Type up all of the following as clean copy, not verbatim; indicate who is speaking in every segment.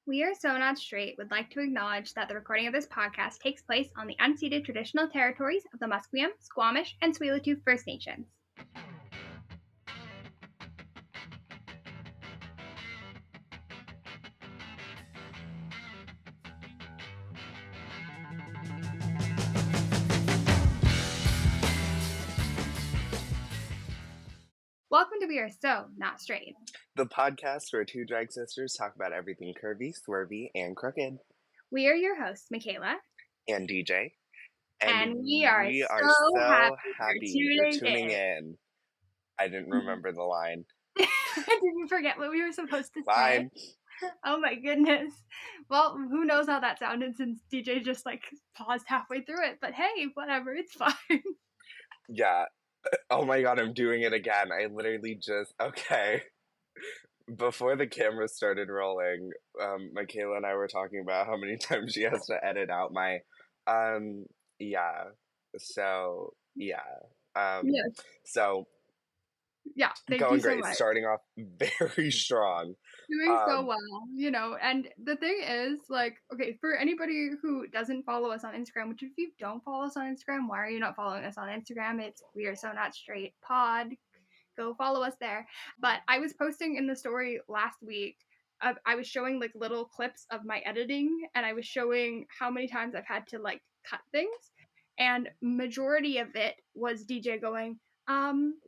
Speaker 1: We Are So Not Straight would like to acknowledge that the recording of this podcast takes place on the unceded traditional territories of the Musqueam, Squamish, and Tsleil-Waututh First Nations. Welcome to We Are So Not Straight,
Speaker 2: the podcast where two drag sisters talk about everything curvy, swervy, and crooked.
Speaker 1: We are your hosts, Makayla
Speaker 2: and DJ.
Speaker 1: And we are so happy
Speaker 2: you're tuning in. I didn't remember the line.
Speaker 1: Did you forget what we were supposed to
Speaker 2: Fine.
Speaker 1: say? Oh my goodness. Well, who knows how that sounded since DJ just paused halfway through it. But hey, whatever, it's fine.
Speaker 2: Yeah. Oh my god, I'm doing it again. I literally okay. Before the camera started rolling, Makayla and I were talking about how many times she has to edit out my, yeah. So, yeah.
Speaker 1: Yes.
Speaker 2: So,
Speaker 1: yeah,
Speaker 2: going great. So starting off very strong.
Speaker 1: Doing so well, and the thing is, okay, for anybody who doesn't follow us on Instagram, which if you don't follow us on Instagram, why are you not following us on Instagram? It's We Are So Not Straight Pod. Go follow us there. But I was posting in the story last week. I was showing little clips of my editing, and I was showing how many times I've had to cut things, and majority of it was DJ going,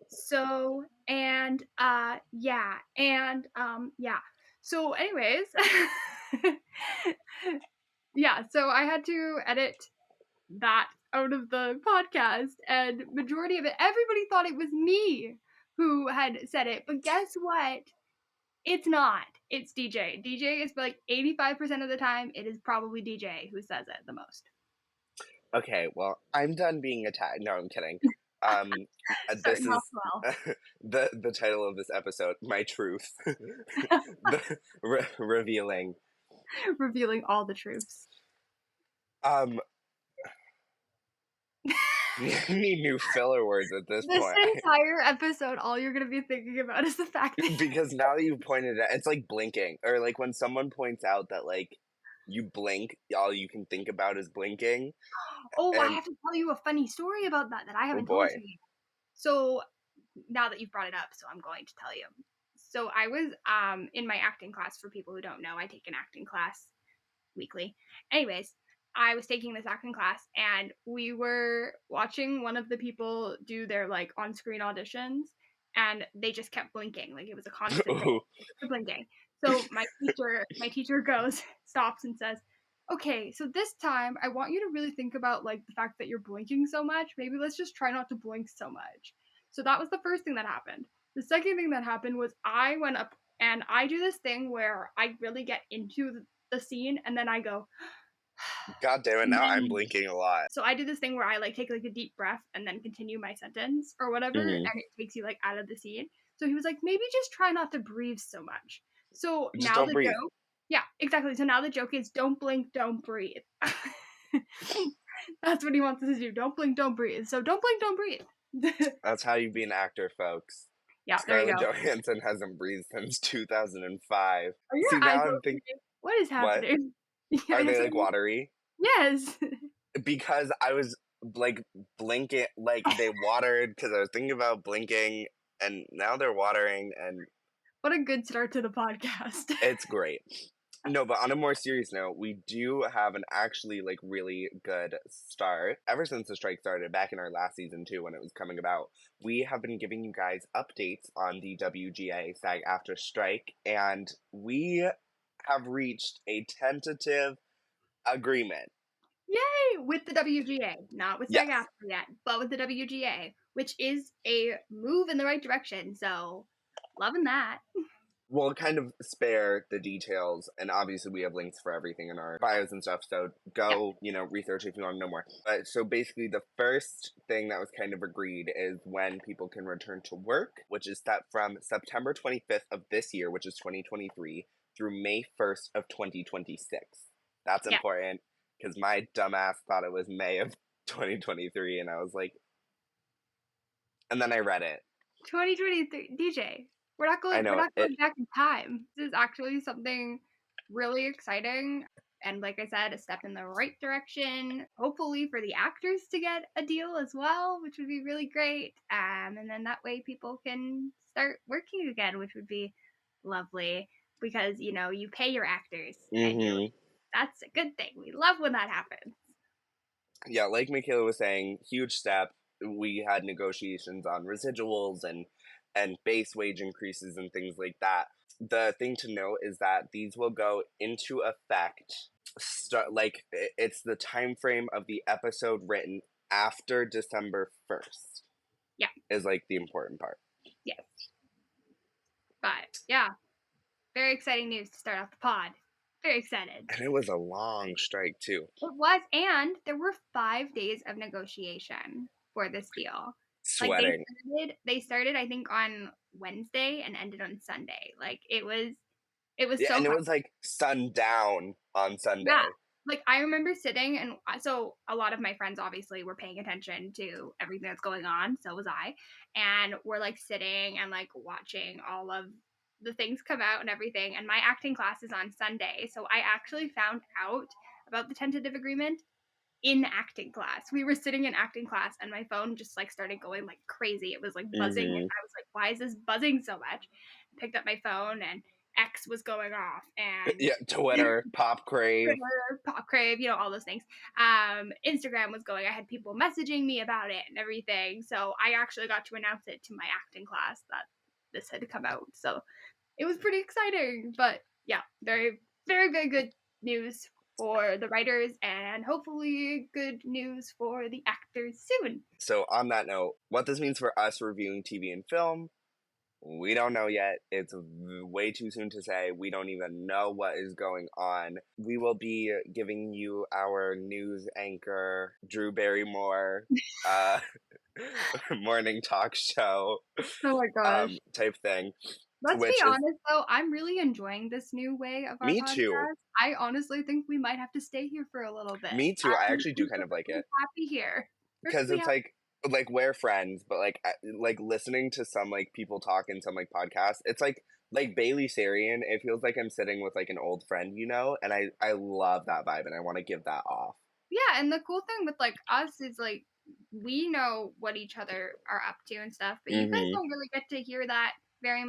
Speaker 1: so, and, yeah, and, yeah. So anyways, yeah, so I had to edit that out of the podcast, and majority of it, everybody thought it was me who had said it, but guess what? It's not. It's DJ. DJ is 85% of the time, it is probably DJ who says it the most.
Speaker 2: Okay, well, I'm done being attacked. No, I'm kidding. This is the title of this episode, My Truth. Revealing
Speaker 1: all the truths.
Speaker 2: You need new filler words at this point.
Speaker 1: This entire episode, all you're going to be thinking about is the fact that...
Speaker 2: Because now that you pointed it out, it's like blinking. Or when someone points out that, you blink, all you can think about is blinking.
Speaker 1: Oh, I have to tell you a funny story about that I haven't told you yet. So, now that you've brought it up, so I'm going to tell you. So, I was in my acting class. For people who don't know, I take an acting class weekly. Anyways, I was taking this acting class, and we were watching one of the people do their on-screen auditions, and they just kept blinking. It was a constant thing. Blinking. So my teacher stops and says, okay, so this time I want you to really think about the fact that you're blinking so much. Maybe let's just try not to blink so much. So that was the first thing that happened. The second thing that happened was I went up and I do this thing where I really get into the scene, and then I go,
Speaker 2: God damn it, now I'm blinking a lot.
Speaker 1: So I do this thing where I take a deep breath and then continue my sentence or whatever, and it takes you out of the scene. So he was like, maybe just try not to breathe so much. So just now the breathe. Joke, yeah, exactly. So now the joke is don't blink, don't breathe. That's what he wants us to do. Don't blink, don't breathe. So don't blink, don't breathe.
Speaker 2: That's how you be an actor, folks.
Speaker 1: Yeah,
Speaker 2: Scarlett Johansson hasn't breathed since 2005.
Speaker 1: See, now I'm thinking, what is happening?
Speaker 2: What? Are they watery?
Speaker 1: Yes.
Speaker 2: Because I was blinking, they watered because I was thinking about blinking, and now they're watering. And
Speaker 1: what a good start to the podcast.
Speaker 2: It's great. No, but on a more serious note, we do have an actually really good start. Ever since the strike started back in our last season too, when it was coming about, we have been giving you guys updates on the WGA SAG AFTRA strike, and we have reached a tentative agreement.
Speaker 1: Yay! With the WGA. Not with SAG AFTRA yet, but with the WGA, which is a move in the right direction, so loving that.
Speaker 2: We'll kind of spare the details, and obviously we have links for everything in our bios and stuff, so go, research if you want to know more. But so basically the first thing that was kind of agreed is when people can return to work, which is set from September 25th of this year, which is 2023, through May 1st of 2026. That's important, because my dumbass thought it was May of 2023, and I was like... And then I read it.
Speaker 1: 2023, DJ. We're not going back in time. This is actually something really exciting. And like I said, a step in the right direction, hopefully for the actors to get a deal as well, which would be really great. And then that way people can start working again, which would be lovely because, you know, you pay your actors and that's a good thing. We love when that happens.
Speaker 2: Yeah, like Makayla was saying, huge step. We had negotiations on residuals and base wage increases and things like that. The thing to note is that these will go into effect it's the time frame of the episode written after December 1st.
Speaker 1: Yeah.
Speaker 2: Is like the important part.
Speaker 1: Yes. But yeah, very exciting news to start off the pod. Very excited.
Speaker 2: And it was a long strike too.
Speaker 1: It was, and there were 5 days of negotiation for this deal.
Speaker 2: Sweating.
Speaker 1: Like they started I think on Wednesday and ended on Sunday. Like it was
Speaker 2: yeah,
Speaker 1: so
Speaker 2: and
Speaker 1: fun.
Speaker 2: it was like sundown on Sunday.
Speaker 1: Yeah. Like I remember sitting, and so a lot of my friends obviously were paying attention to everything that's going on. So was I, and we're like sitting and like watching all of the things come out and everything. And my acting class is on Sunday, so I actually found out about the tentative agreement in acting class. We were sitting in acting class, and my phone just like started going like crazy. It was like buzzing, and I was like, "Why is this buzzing so much?" I picked up my phone, and X was going off, and
Speaker 2: Twitter, Pop Crave,
Speaker 1: you know, all those things. Instagram was going. I had people messaging me about it and everything. So I actually got to announce it to my acting class that this had come out. So it was pretty exciting. But yeah, very, very, very good news for the writers and hopefully good news for the actors soon.
Speaker 2: So on that note, what this means for us reviewing TV and film, we don't know yet. It's way too soon to say. We don't even know what is going on. We will be giving you our news anchor, Drew Barrymore, morning talk show.
Speaker 1: Oh my gosh.
Speaker 2: Type thing.
Speaker 1: Let's be honest, though. I'm really enjoying this new way of our podcast.
Speaker 2: Too.
Speaker 1: I honestly think we might have to stay here for a little bit.
Speaker 2: Me too. I actually do kind of like it.
Speaker 1: Happy here
Speaker 2: because it's like we're friends, but like listening to some like people talk in some like podcasts, it's like Bailey Sarian. It feels like I'm sitting with like an old friend, you know, and I love that vibe, and I want to give that off.
Speaker 1: Yeah, and the cool thing with like us is like we know what each other are up to and stuff, but you guys don't really get to hear that very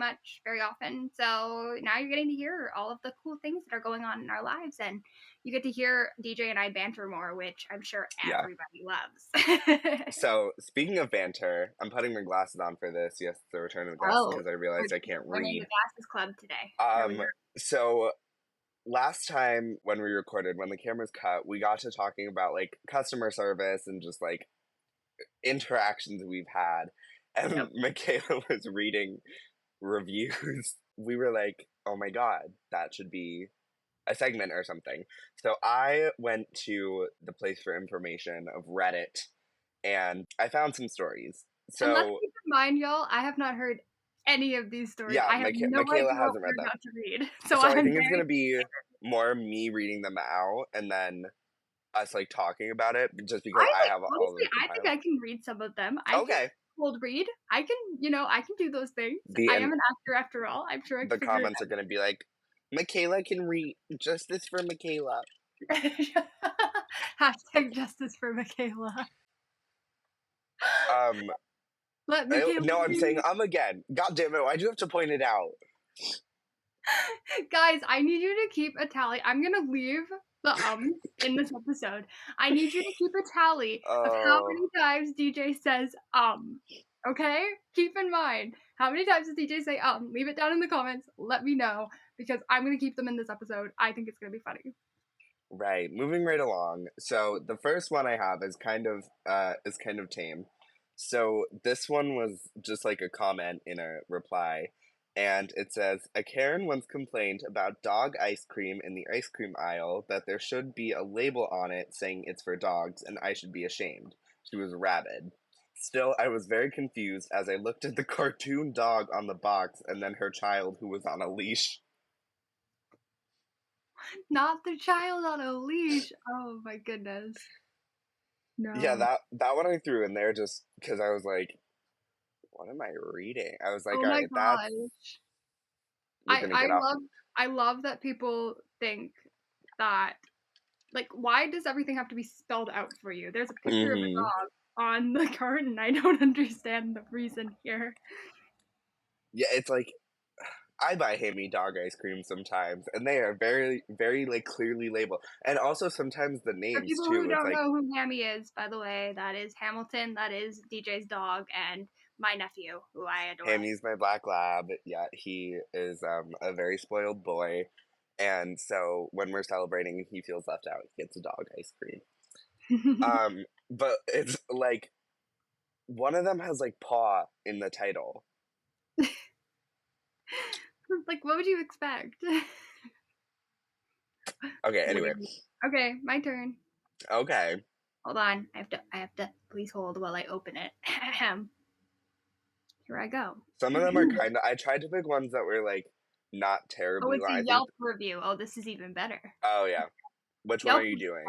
Speaker 1: often. So now you're getting to hear all of the cool things that are going on in our lives, and you get to hear DJ and I banter more, which I'm sure everybody loves.
Speaker 2: So speaking of banter, I'm putting my glasses on for this. Yes, the return of the glasses, because I realized I can't read.
Speaker 1: The glasses club today.
Speaker 2: So last time when we recorded, when the cameras cut, we got to talking about like customer service and just like interactions we've had, and Makayla was reading reviews. We were like, oh my god, that should be a segment or something. So I went to the place for information of Reddit, and I found some stories. So
Speaker 1: and let's keep in mind, y'all, I have not heard any of these stories. Yeah, I have no idea
Speaker 2: Makayla hasn't read them.
Speaker 1: To read. So
Speaker 2: I think it's gonna be more me reading them out and then us like talking about it, just because I have all of them.
Speaker 1: I think I can read some of them. I can cold read. I can do those things. I am an actor after all. I'm sure I can.
Speaker 2: The comments are gonna be like, Makayla can read. Justice for Makayla.
Speaker 1: Hashtag justice for Makayla.
Speaker 2: No, I'm saying again. God damn it! Why'd you have to point it out?
Speaker 1: Guys, I need you to keep a tally. I'm gonna leave the in this episode. I need you to keep a tally of how many times DJ says okay? Keep in mind, how many times does DJ say leave it down in the comments, let me know, because I'm gonna keep them in this episode. I think it's gonna be funny.
Speaker 2: Right, moving right along. So the first one I have is kind of tame. So this one was just like a comment in a reply, and it says, a Karen once complained about dog ice cream in the ice cream aisle, that there should be a label on it saying it's for dogs, and I should be ashamed. She was rabid. Still, I was very confused as I looked at the cartoon dog on the box and then her child who was on a leash.
Speaker 1: Not the child on a leash. Oh my goodness. No.
Speaker 2: Yeah, that one I threw in there just because I was like, what am I reading? I was like,
Speaker 1: oh
Speaker 2: all right,
Speaker 1: gosh.
Speaker 2: that's...
Speaker 1: I love that people think that, like, why does everything have to be spelled out for you? There's a picture of a dog on the carton. I don't understand the reason here.
Speaker 2: Yeah, it's like, I buy Hammy dog ice cream sometimes, and they are very, very, like, clearly labeled. And also sometimes the
Speaker 1: For
Speaker 2: names,
Speaker 1: people
Speaker 2: too,
Speaker 1: who
Speaker 2: it's
Speaker 1: don't
Speaker 2: like...
Speaker 1: know who Hammy is, by the way, that is Hamilton, that is DJ's dog, and my nephew, who I adore.
Speaker 2: Hammy's my black lab. Yeah, he is a very spoiled boy. And so when we're celebrating and he feels left out, he gets a dog ice cream. But it's like, one of them has, like, paw in the title.
Speaker 1: Like, what would you expect?
Speaker 2: Okay, anyway.
Speaker 1: Okay, my turn.
Speaker 2: Okay.
Speaker 1: Hold on. I have to, please hold while I open it. Here I go.
Speaker 2: Some of them are kind of, I tried to pick ones that were, like, not terribly
Speaker 1: it's
Speaker 2: long.
Speaker 1: a Yelp review. Oh, this is even better.
Speaker 2: Oh, yeah. Which one are you doing?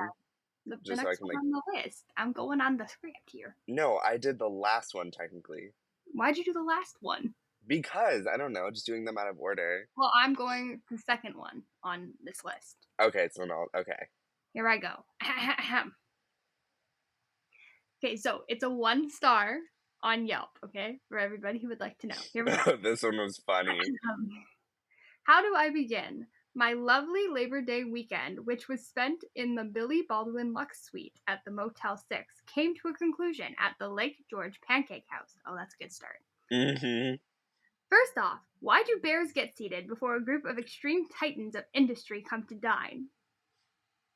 Speaker 1: The
Speaker 2: Just so I
Speaker 1: next
Speaker 2: can,
Speaker 1: one
Speaker 2: like...
Speaker 1: on the list. I'm going on the script here.
Speaker 2: No, I did the last one, technically.
Speaker 1: Why'd you do the last one?
Speaker 2: Because, I don't know, just doing them out of order.
Speaker 1: Well, I'm going the second one on this list.
Speaker 2: Okay, so no, okay.
Speaker 1: Here I go. Okay, so it's a 1 star on Yelp, okay? For everybody who would like to know. Here we go.
Speaker 2: This one was funny.
Speaker 1: How do I begin? My lovely Labor Day weekend, which was spent in the Billy Baldwin Lux Suite at the Motel 6, came to a conclusion at the Lake George Pancake House. Oh, that's a good start. First off, why do bears get seated before a group of extreme titans of industry come to dine?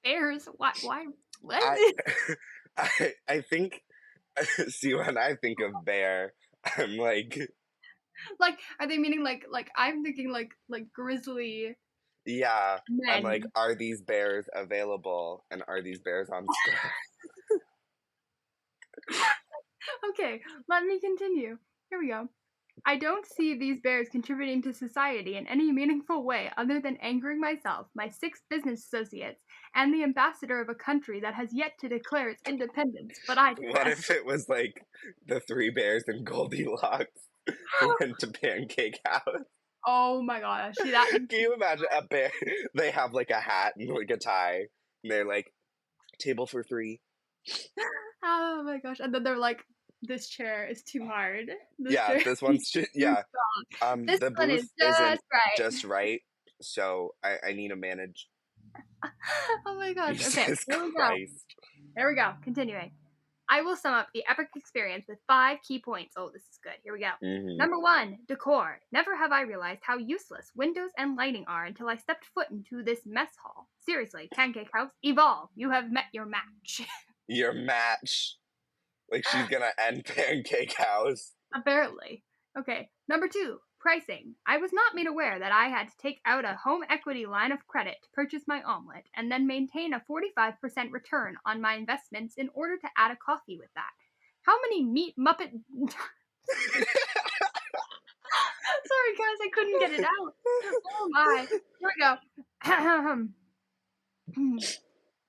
Speaker 1: Bears? Why? What?
Speaker 2: I think, see, when I think of bear, I'm like...
Speaker 1: Like, are they meaning like I'm thinking like grizzly...
Speaker 2: Yeah,
Speaker 1: men.
Speaker 2: I'm like, are these bears available, and are these bears on strike?
Speaker 1: Okay, let me continue. Here we go. I don't see these bears contributing to society in any meaningful way other than angering myself, my 6 business associates, and the ambassador of a country that has yet to declare its independence, but I trust.
Speaker 2: What if it was like the 3 bears and Goldilocks went to Pancake House?
Speaker 1: Oh my gosh. See that?
Speaker 2: Can you imagine a bear? They have like a hat and like a tie, and they're like, table for 3.
Speaker 1: Oh my gosh. And then they're like, this chair is too hard.
Speaker 2: This one's yeah.
Speaker 1: This
Speaker 2: the
Speaker 1: one
Speaker 2: booth
Speaker 1: is just
Speaker 2: isn't
Speaker 1: right.
Speaker 2: just right, so I need to manage.
Speaker 1: Oh my gosh.
Speaker 2: Jesus
Speaker 1: Okay,
Speaker 2: Christ.
Speaker 1: Here we go. Continuing. I will sum up the epic experience with 5 key points. Oh, this is good. Here we go. Number 1, decor. Never have I realized how useless windows and lighting are until I stepped foot into this mess hall. Seriously, Pancake House, evolve. You have met your match.
Speaker 2: Your match. Like, she's gonna end Pancake House.
Speaker 1: Apparently. Okay. Number 2, pricing. I was not made aware that I had to take out a home equity line of credit to purchase my omelet and then maintain a 45% return on my investments in order to add a coffee with that. How many meat muppet... Sorry guys, I couldn't get it out. Oh my. Here we go.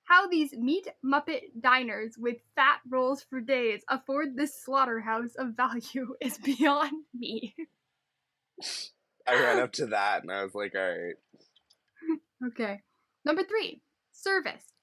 Speaker 1: How these meat muppet diners with fat rolls for days afford this slaughterhouse of value is beyond me.
Speaker 2: I ran up to that and I was like, alright.
Speaker 1: Okay. Number 3, service.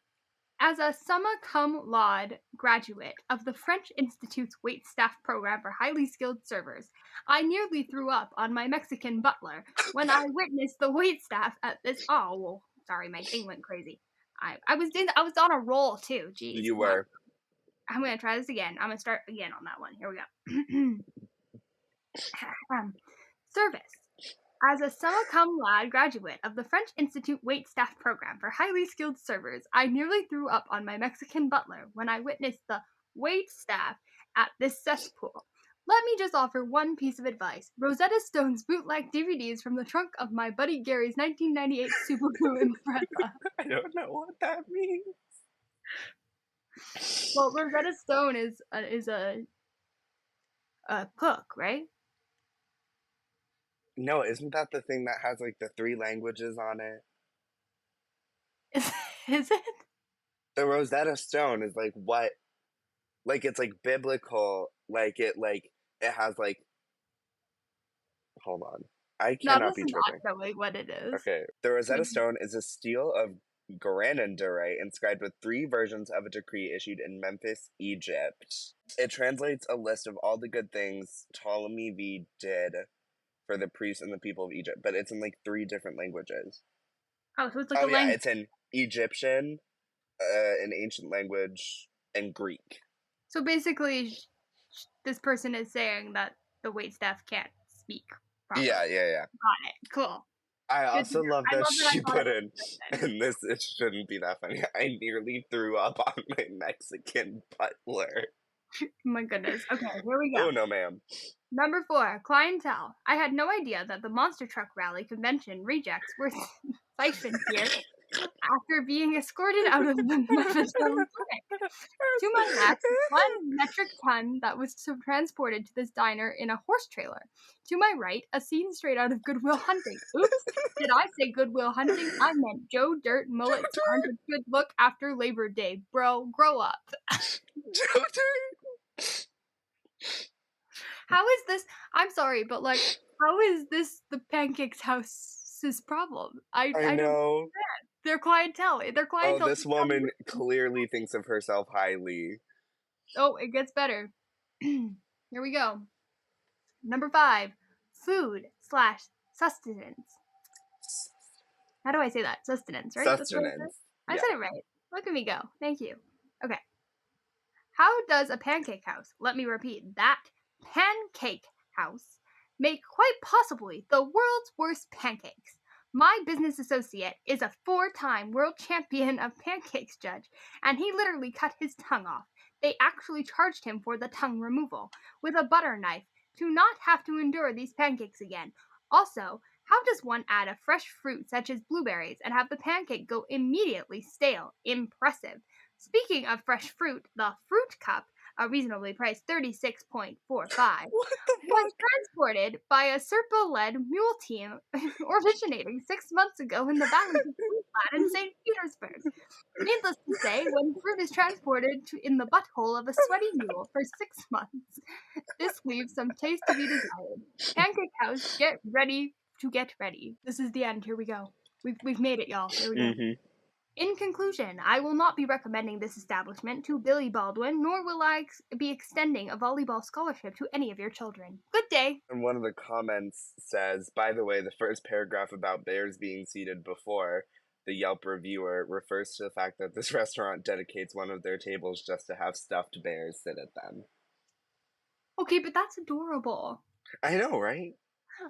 Speaker 1: As a summa cum laude graduate of the French Institute's waitstaff program for highly skilled servers, I nearly threw up on my Mexican butler when I witnessed the waitstaff at this... Oh, well, sorry, my thing went crazy. I was on a roll, too. Jeez.
Speaker 2: You were.
Speaker 1: I'm going to try this again. I'm going to start again on that one. Here we go. Service. As a summa cum laude graduate of the French Institute waitstaff program for highly skilled servers, I nearly threw up on my Mexican butler when I witnessed the waitstaff at this cesspool. Let me just offer one piece of advice. Rosetta Stone's bootleg DVDs from the trunk of my buddy Gary's 1998 Subaru Impreza.
Speaker 2: I don't know what that means.
Speaker 1: Well, Rosetta Stone is a cook, right?
Speaker 2: No, isn't that the thing that has like the 3 languages on it?
Speaker 1: Is it?
Speaker 2: The Rosetta Stone is like what? Like it's like biblical. Like it has like. Hold on. I
Speaker 1: None
Speaker 2: cannot
Speaker 1: of
Speaker 2: be
Speaker 1: us
Speaker 2: tripping.
Speaker 1: not knowing what it is.
Speaker 2: Okay. The Rosetta Stone is a stele of granandure inscribed with 3 versions of a decree issued in Memphis, Egypt. It translates a list of all the good things Ptolemy V did for the priests and the people of Egypt, but it's in like 3 different languages.
Speaker 1: Oh, so it's like a language.
Speaker 2: It's in Egyptian, an ancient language, and Greek.
Speaker 1: So basically, this person is saying that the waitstaff can't speak properly.
Speaker 2: Yeah.
Speaker 1: Got it. Cool.
Speaker 2: I also love that she put in, and this, it shouldn't be that funny, I nearly threw up on my Mexican butler.
Speaker 1: My goodness. Okay, here we go.
Speaker 2: Oh, no, ma'am.
Speaker 1: Number 4, clientele. I had no idea that the Monster Truck Rally convention rejects were siphoned here after being escorted out of the Memphis Olympic. To my left, 1 metric ton that was transported to this diner in a horse trailer. To my right, a scene straight out of Good Will Hunting. Oops, did I say Good Will Hunting? I meant Joe Dirt mullets aren't a good look after Labor Day. Bro, grow up.
Speaker 2: Joe Dirt!
Speaker 1: How is this? I'm sorry, but like, how is this the Pancakes House's problem? I
Speaker 2: know.
Speaker 1: don't understand. Their clientele.
Speaker 2: Oh, this woman clearly thinks of herself highly.
Speaker 1: Oh, it gets better. Here we go. Number 5, food/sustenance. How do I say that? Sustenance, right?
Speaker 2: Sustenance.
Speaker 1: I said it right. Look at me go. Thank you. Okay. How does a pancake house, let me repeat that, pancake house, make quite possibly the world's worst pancakes? My business associate is a 4-time world champion of pancakes judge, and he literally cut his tongue off. They actually charged him for the tongue removal with a butter knife to not have to endure these pancakes again. Also, how does one add a fresh fruit such as blueberries and have the pancake go immediately stale? Impressive. Speaking of fresh fruit, the fruit cup, a reasonably priced $36.45, was transported by a Serpa-led mule team originating 6 months ago in the valleys of Queensland and St. Petersburg. Needless to say, when fruit is transported in the butthole of a sweaty mule for 6 months, this leaves some taste to be desired. Pancake House, get ready to get ready. This is the end. Here we go. We've made it, y'all. Here we go. In conclusion, I will not be recommending this establishment to Billy Baldwin, nor will I be extending a volleyball scholarship to any of your children. Good day.
Speaker 2: And one of the comments says, by the way, the first paragraph about bears being seated before the Yelp reviewer refers to the fact that this restaurant dedicates one of their tables just to have stuffed bears sit at them.
Speaker 1: Okay, but that's adorable.
Speaker 2: I know, right?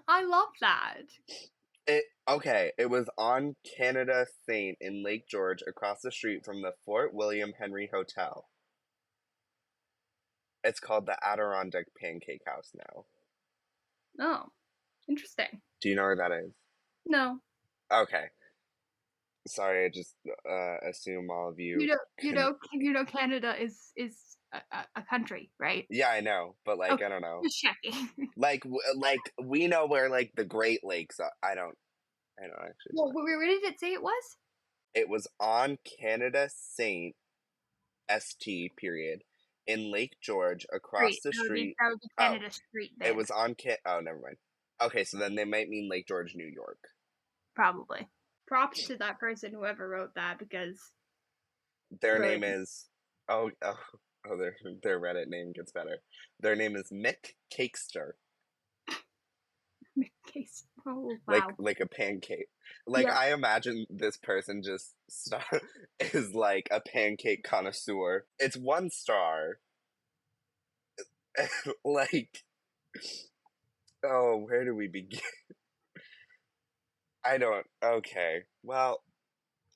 Speaker 1: I love that.
Speaker 2: It was on Canada Saint in Lake George across the street from the Fort William Henry Hotel. It's called the Adirondack Pancake House now.
Speaker 1: Oh, interesting.
Speaker 2: Do you know where that is?
Speaker 1: No.
Speaker 2: Okay. Sorry, I just assume all of you.
Speaker 1: You know, Canada is a country, right?
Speaker 2: Yeah, I know, but like, okay. I don't know.
Speaker 1: Just checking.
Speaker 2: like we know where like the Great Lakes are. I don't actually.
Speaker 1: Well, where did it say it was?
Speaker 2: It was on Canada Saint St. period in Lake George across the street.
Speaker 1: That would be Canada Street. Then.
Speaker 2: It was on Oh, never mind. Okay, so then they might mean Lake George, New York.
Speaker 1: Probably. Props to that person, whoever wrote that, because
Speaker 2: their name is their Reddit name gets better. Their name is Mick Cakester.
Speaker 1: Oh, wow.
Speaker 2: Like a pancake. Like, yeah. I imagine this person just is like a pancake connoisseur. It's 1 star. Like, oh, where do we begin? Okay, well.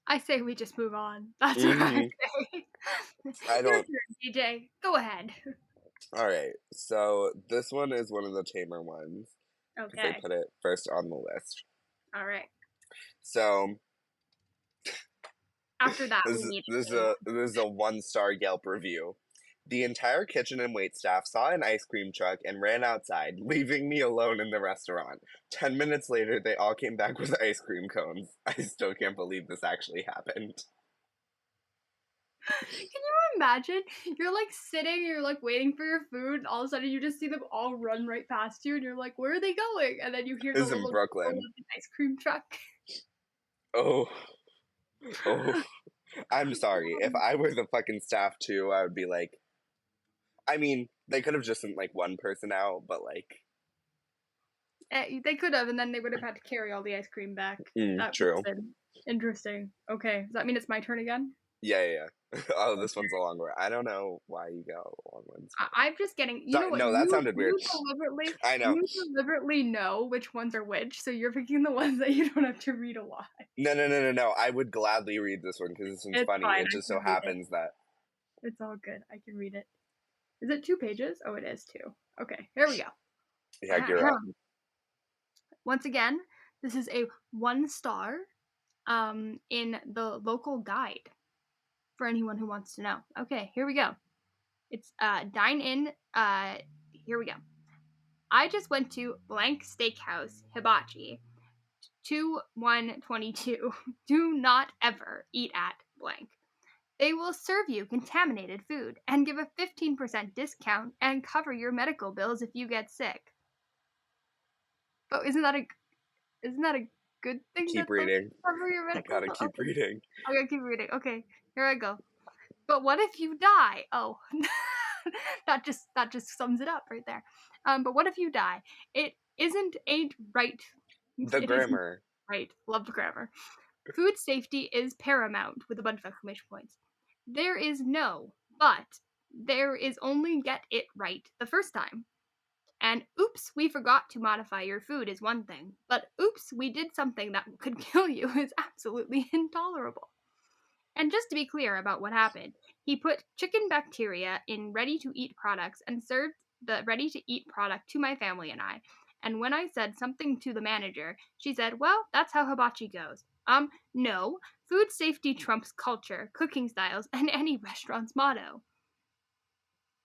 Speaker 1: I say we just move on. That's what I say. Your turn, DJ. Go ahead.
Speaker 2: Alright, so this one is one of the tamer ones.
Speaker 1: Okay.
Speaker 2: They put it first on the list.
Speaker 1: Alright.
Speaker 2: So.
Speaker 1: After that,
Speaker 2: this is a 1-star Yelp review. The entire kitchen and waitstaff saw an ice cream truck and ran outside, leaving me alone in the restaurant. 10 minutes later, they all came back with ice cream cones. I still can't believe this actually happened.
Speaker 1: Can you imagine? You're like sitting, you're like waiting for your food, and all of a sudden you just see them all run right past you, and you're like, where are they going? And then you hear the
Speaker 2: This is in
Speaker 1: little
Speaker 2: Brooklyn.
Speaker 1: ice cream truck.
Speaker 2: Oh, oh. I'm sorry. If I were the fucking staff too, I would be like, I mean, they could have just sent like one person out, but like.
Speaker 1: They could have, and then they would have had to carry all the ice cream back. That
Speaker 2: True.
Speaker 1: would have been interesting. Okay, does that mean it's my turn again?
Speaker 2: Yeah. Oh, this one's a long word. I don't know why you go long ones.
Speaker 1: I'm just getting. You know what?
Speaker 2: No, that sounded weird. I know.
Speaker 1: You deliberately know which ones are which, so you're picking the ones that you don't have to read a lot.
Speaker 2: No. I would gladly read this one because this one's funny.
Speaker 1: Fine,
Speaker 2: it just so happens that.
Speaker 1: It's all good. I can read it. Is it 2 pages? Oh, it is 2. Okay, here we go.
Speaker 2: Yeah, gear up.
Speaker 1: Once again, this is a 1 star in the local guide for anyone who wants to know. Okay, here we go. It's dine in. Here we go. I just went to blank steakhouse hibachi 2122. Do not ever eat at blank. They will serve you contaminated food and give a 15% discount and cover your medical bills if you get sick. Oh, isn't that a good thing?
Speaker 2: Keep reading.
Speaker 1: Cover your medical
Speaker 2: You gotta keep reading.
Speaker 1: I gotta keep reading. Okay, here I go. But what if you die? Oh, that just sums it up right there. But what if you die? It ain't right.
Speaker 2: The grammar.
Speaker 1: Right. Love the grammar. Food safety is paramount with a bunch of exclamation points. There is no, but there is only get it right the first time. And oops, we forgot to modify your food is one thing, but oops, we did something that could kill you is absolutely intolerable. And just to be clear about what happened, he put chicken bacteria in ready-to-eat products and served the ready-to-eat product to my family and I. And when I said something to the manager, she said, well, that's how hibachi goes. No. Food safety trumps culture, cooking styles, and any restaurant's motto.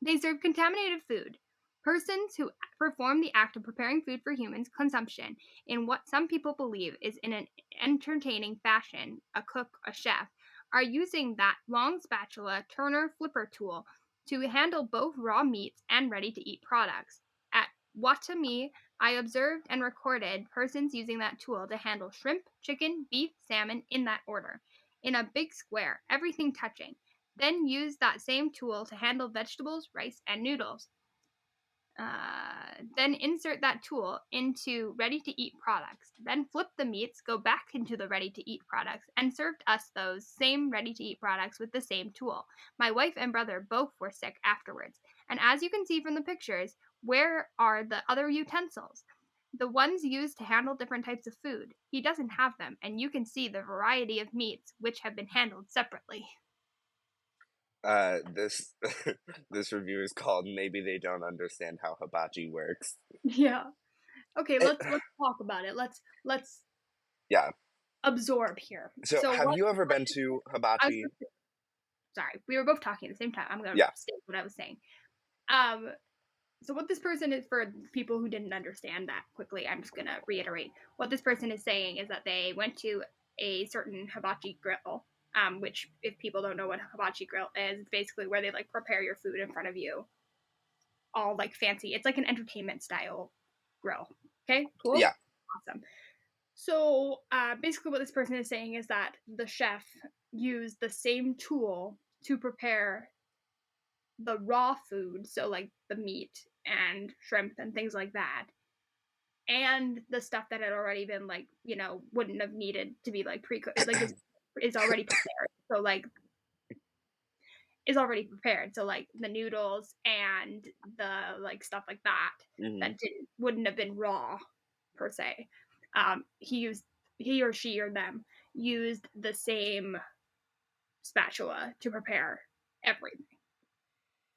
Speaker 1: They serve contaminated food. Persons who perform the act of preparing food for humans' consumption in what some people believe is in an entertaining fashion, a cook, a chef, are using that long spatula Turner flipper tool to handle both raw meats and ready-to-eat products. At Watami, I observed and recorded persons using that tool to handle shrimp, chicken, beef, salmon in that order, in a big square, everything touching. Then use that same tool to handle vegetables, rice, and noodles. Then insert that tool into ready-to-eat products. Then flip the meats, go back into the ready-to-eat products, and served us those same ready-to-eat products with the same tool. My wife and brother both were sick afterwards. And as you can see from the pictures, where are the other utensils? The ones used to handle different types of food. He doesn't have them, and you can see the variety of meats which have been handled separately.
Speaker 2: This this review is called "Maybe They Don't Understand How Hibachi Works."
Speaker 1: Yeah. Okay, let's talk about it. Let's absorb here.
Speaker 2: So have you ever been to hibachi?
Speaker 1: Sorry, we were both talking at the same time. I'm gonna state what I was saying. So what this person is, for people who didn't understand that quickly, I'm just gonna reiterate what this person is saying is that they went to a certain hibachi grill. Which, if people don't know what a hibachi grill is, it's basically where they like prepare your food in front of you, all like fancy. It's like an entertainment style grill. Okay, cool.
Speaker 2: Yeah,
Speaker 1: awesome. So basically, what this person is saying is that the chef used the same tool to prepare the raw food, so like the meat and shrimp and things like that, and the stuff that had already been like, wouldn't have needed to be like pre-cooked. Like is already prepared. So like is already prepared. So like the noodles and the like stuff like that that wouldn't have been raw per se. He or she or them used the same spatula to prepare everything.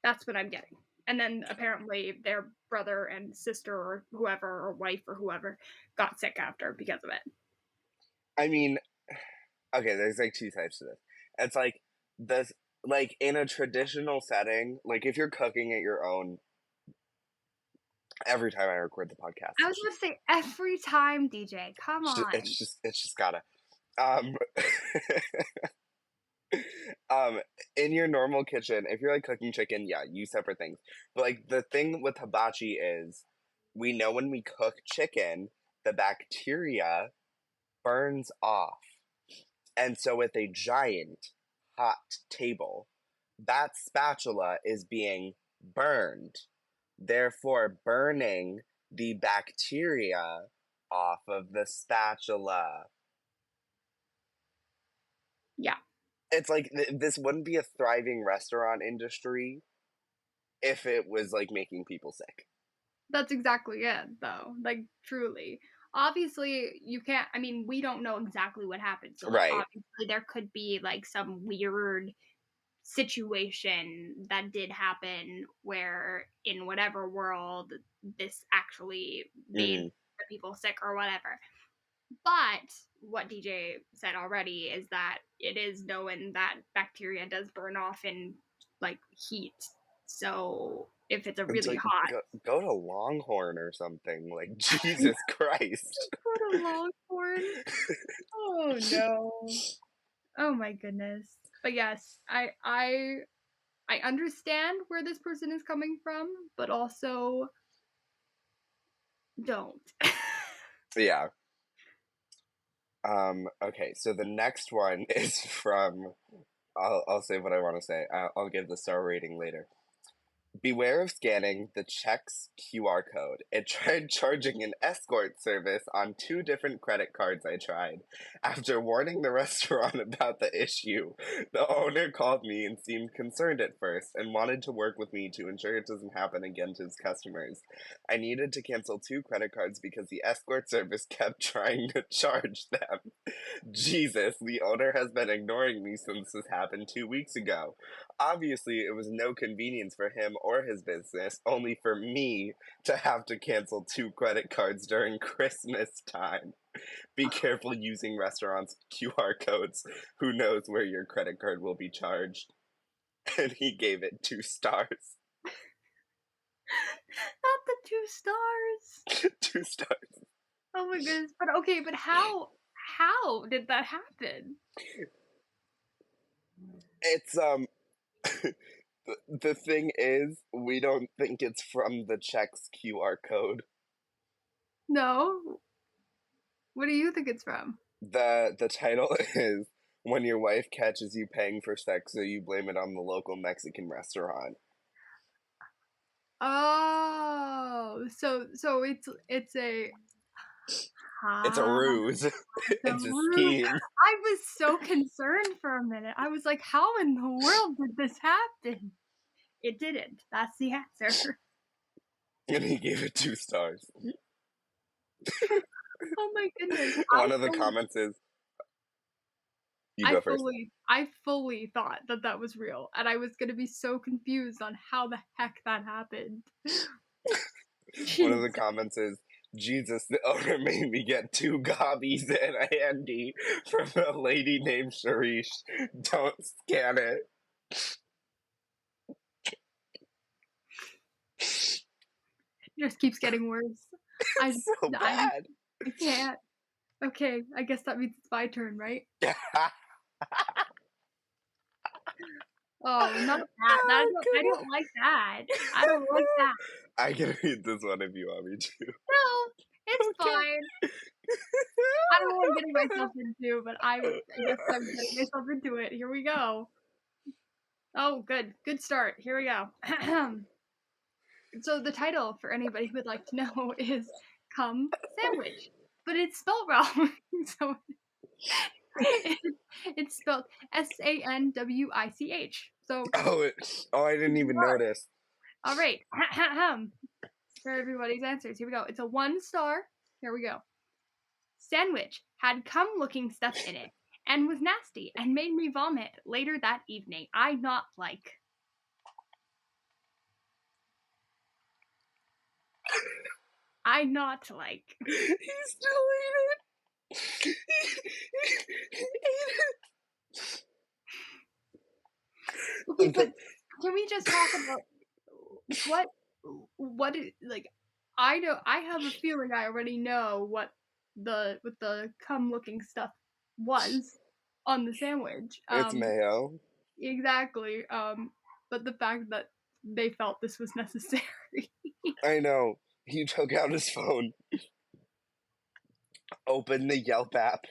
Speaker 1: That's what I'm getting. And then apparently their brother and sister or whoever, or wife or whoever, got sick after because of it.
Speaker 2: I mean, okay, there's like 2 types to this. It's like this, like in a traditional setting, like if you're cooking at your own. Every time I record the podcast,
Speaker 1: I was going to say every time, DJ. Come on,
Speaker 2: it's just gotta. in your normal kitchen, if you're, like, cooking chicken, yeah, use separate things. But, like, the thing with hibachi is we know when we cook chicken, the bacteria burns off. And so with a giant hot table, that spatula is being burned, therefore burning the bacteria off of the spatula.
Speaker 1: Yeah.
Speaker 2: It's like this wouldn't be a thriving restaurant industry if it was like making people sick.
Speaker 1: That's exactly it, though. Like, truly. Obviously, you can't, I mean, we don't know exactly what happened. So, like,
Speaker 2: Right.
Speaker 1: obviously, there could be, like, some weird situation that did happen where, in whatever world, this actually made the people sick or whatever. But what DJ said already is that it is known that bacteria does burn off in, like, heat. So if it's a really
Speaker 2: like,
Speaker 1: hot...
Speaker 2: go to Longhorn or something. Like, Jesus Christ.
Speaker 1: Go to Longhorn. Oh no. Oh my goodness. But yes, I understand where this person is coming from, but also don't.
Speaker 2: Yeah. Okay, so the next one is from I'll say what I want to say. I'll give the star rating later. Beware of scanning the check's QR code. It tried charging an escort service on 2 different credit cards I tried. After warning the restaurant about the issue, the owner called me and seemed concerned at first and wanted to work with me to ensure it doesn't happen again to his customers. I needed to cancel 2 credit cards because the escort service kept trying to charge them. Jesus, the owner has been ignoring me since this happened 2 weeks ago. Obviously, it was no convenience for him or his business, only for me to have to cancel 2 credit cards during Christmas time. Be careful using restaurants' QR codes. Who knows where your credit card will be charged? And he gave it 2 stars.
Speaker 1: Not the 2 stars.
Speaker 2: 2 stars.
Speaker 1: Oh my goodness. But okay, but how did that happen?
Speaker 2: It's the thing is, we don't think it's from the check's QR code.
Speaker 1: No. What do you think it's from?
Speaker 2: The title is When Your Wife Catches You Paying for Sex, So You Blame It on the Local Mexican Restaurant.
Speaker 1: Oh, so it's a
Speaker 2: It's a ruse. It's a scheme.
Speaker 1: I was so concerned for a minute. I was like, how in the world did this happen? It didn't. That's the answer.
Speaker 2: And he gave it 2 stars.
Speaker 1: Oh my goodness.
Speaker 2: One of the comments is, you go first.
Speaker 1: I fully thought that was real, and I was gonna be so confused on how the heck that happened.
Speaker 2: One of the comments is, Jesus, the owner made me get 2 gobbies and a handy from a lady named Sharish. Don't scan it.
Speaker 1: It just keeps getting worse.
Speaker 2: It's so bad.
Speaker 1: I can't. Okay, I guess that means it's my turn, right? Oh, not that. I don't like that. I don't like that.
Speaker 2: I can read this one if you want me to.
Speaker 1: No, it's fine. I don't know what I'm getting myself into, but I guess I'm getting myself into it. Here we go. Oh, good. Good start. Here we go. So the title, for anybody who would like to know, is Cum Sandwich. But it's spelled wrong. So it's spelled Sandwich. So
Speaker 2: I didn't even notice.
Speaker 1: All right. For everybody's answers. Here we go. It's a 1 star. Here we go. Sandwich had cum-looking stuff in it and was nasty and made me vomit later that evening. I not like. I not like.
Speaker 2: He still ate it. He ate it.
Speaker 1: Okay, but can we just talk about what is, like, I know, I have a feeling I already know what the cum looking stuff was on the sandwich.
Speaker 2: It's mayo.
Speaker 1: Exactly. But the fact that they felt this was necessary.
Speaker 2: I know. He took out his phone, opened the Yelp app,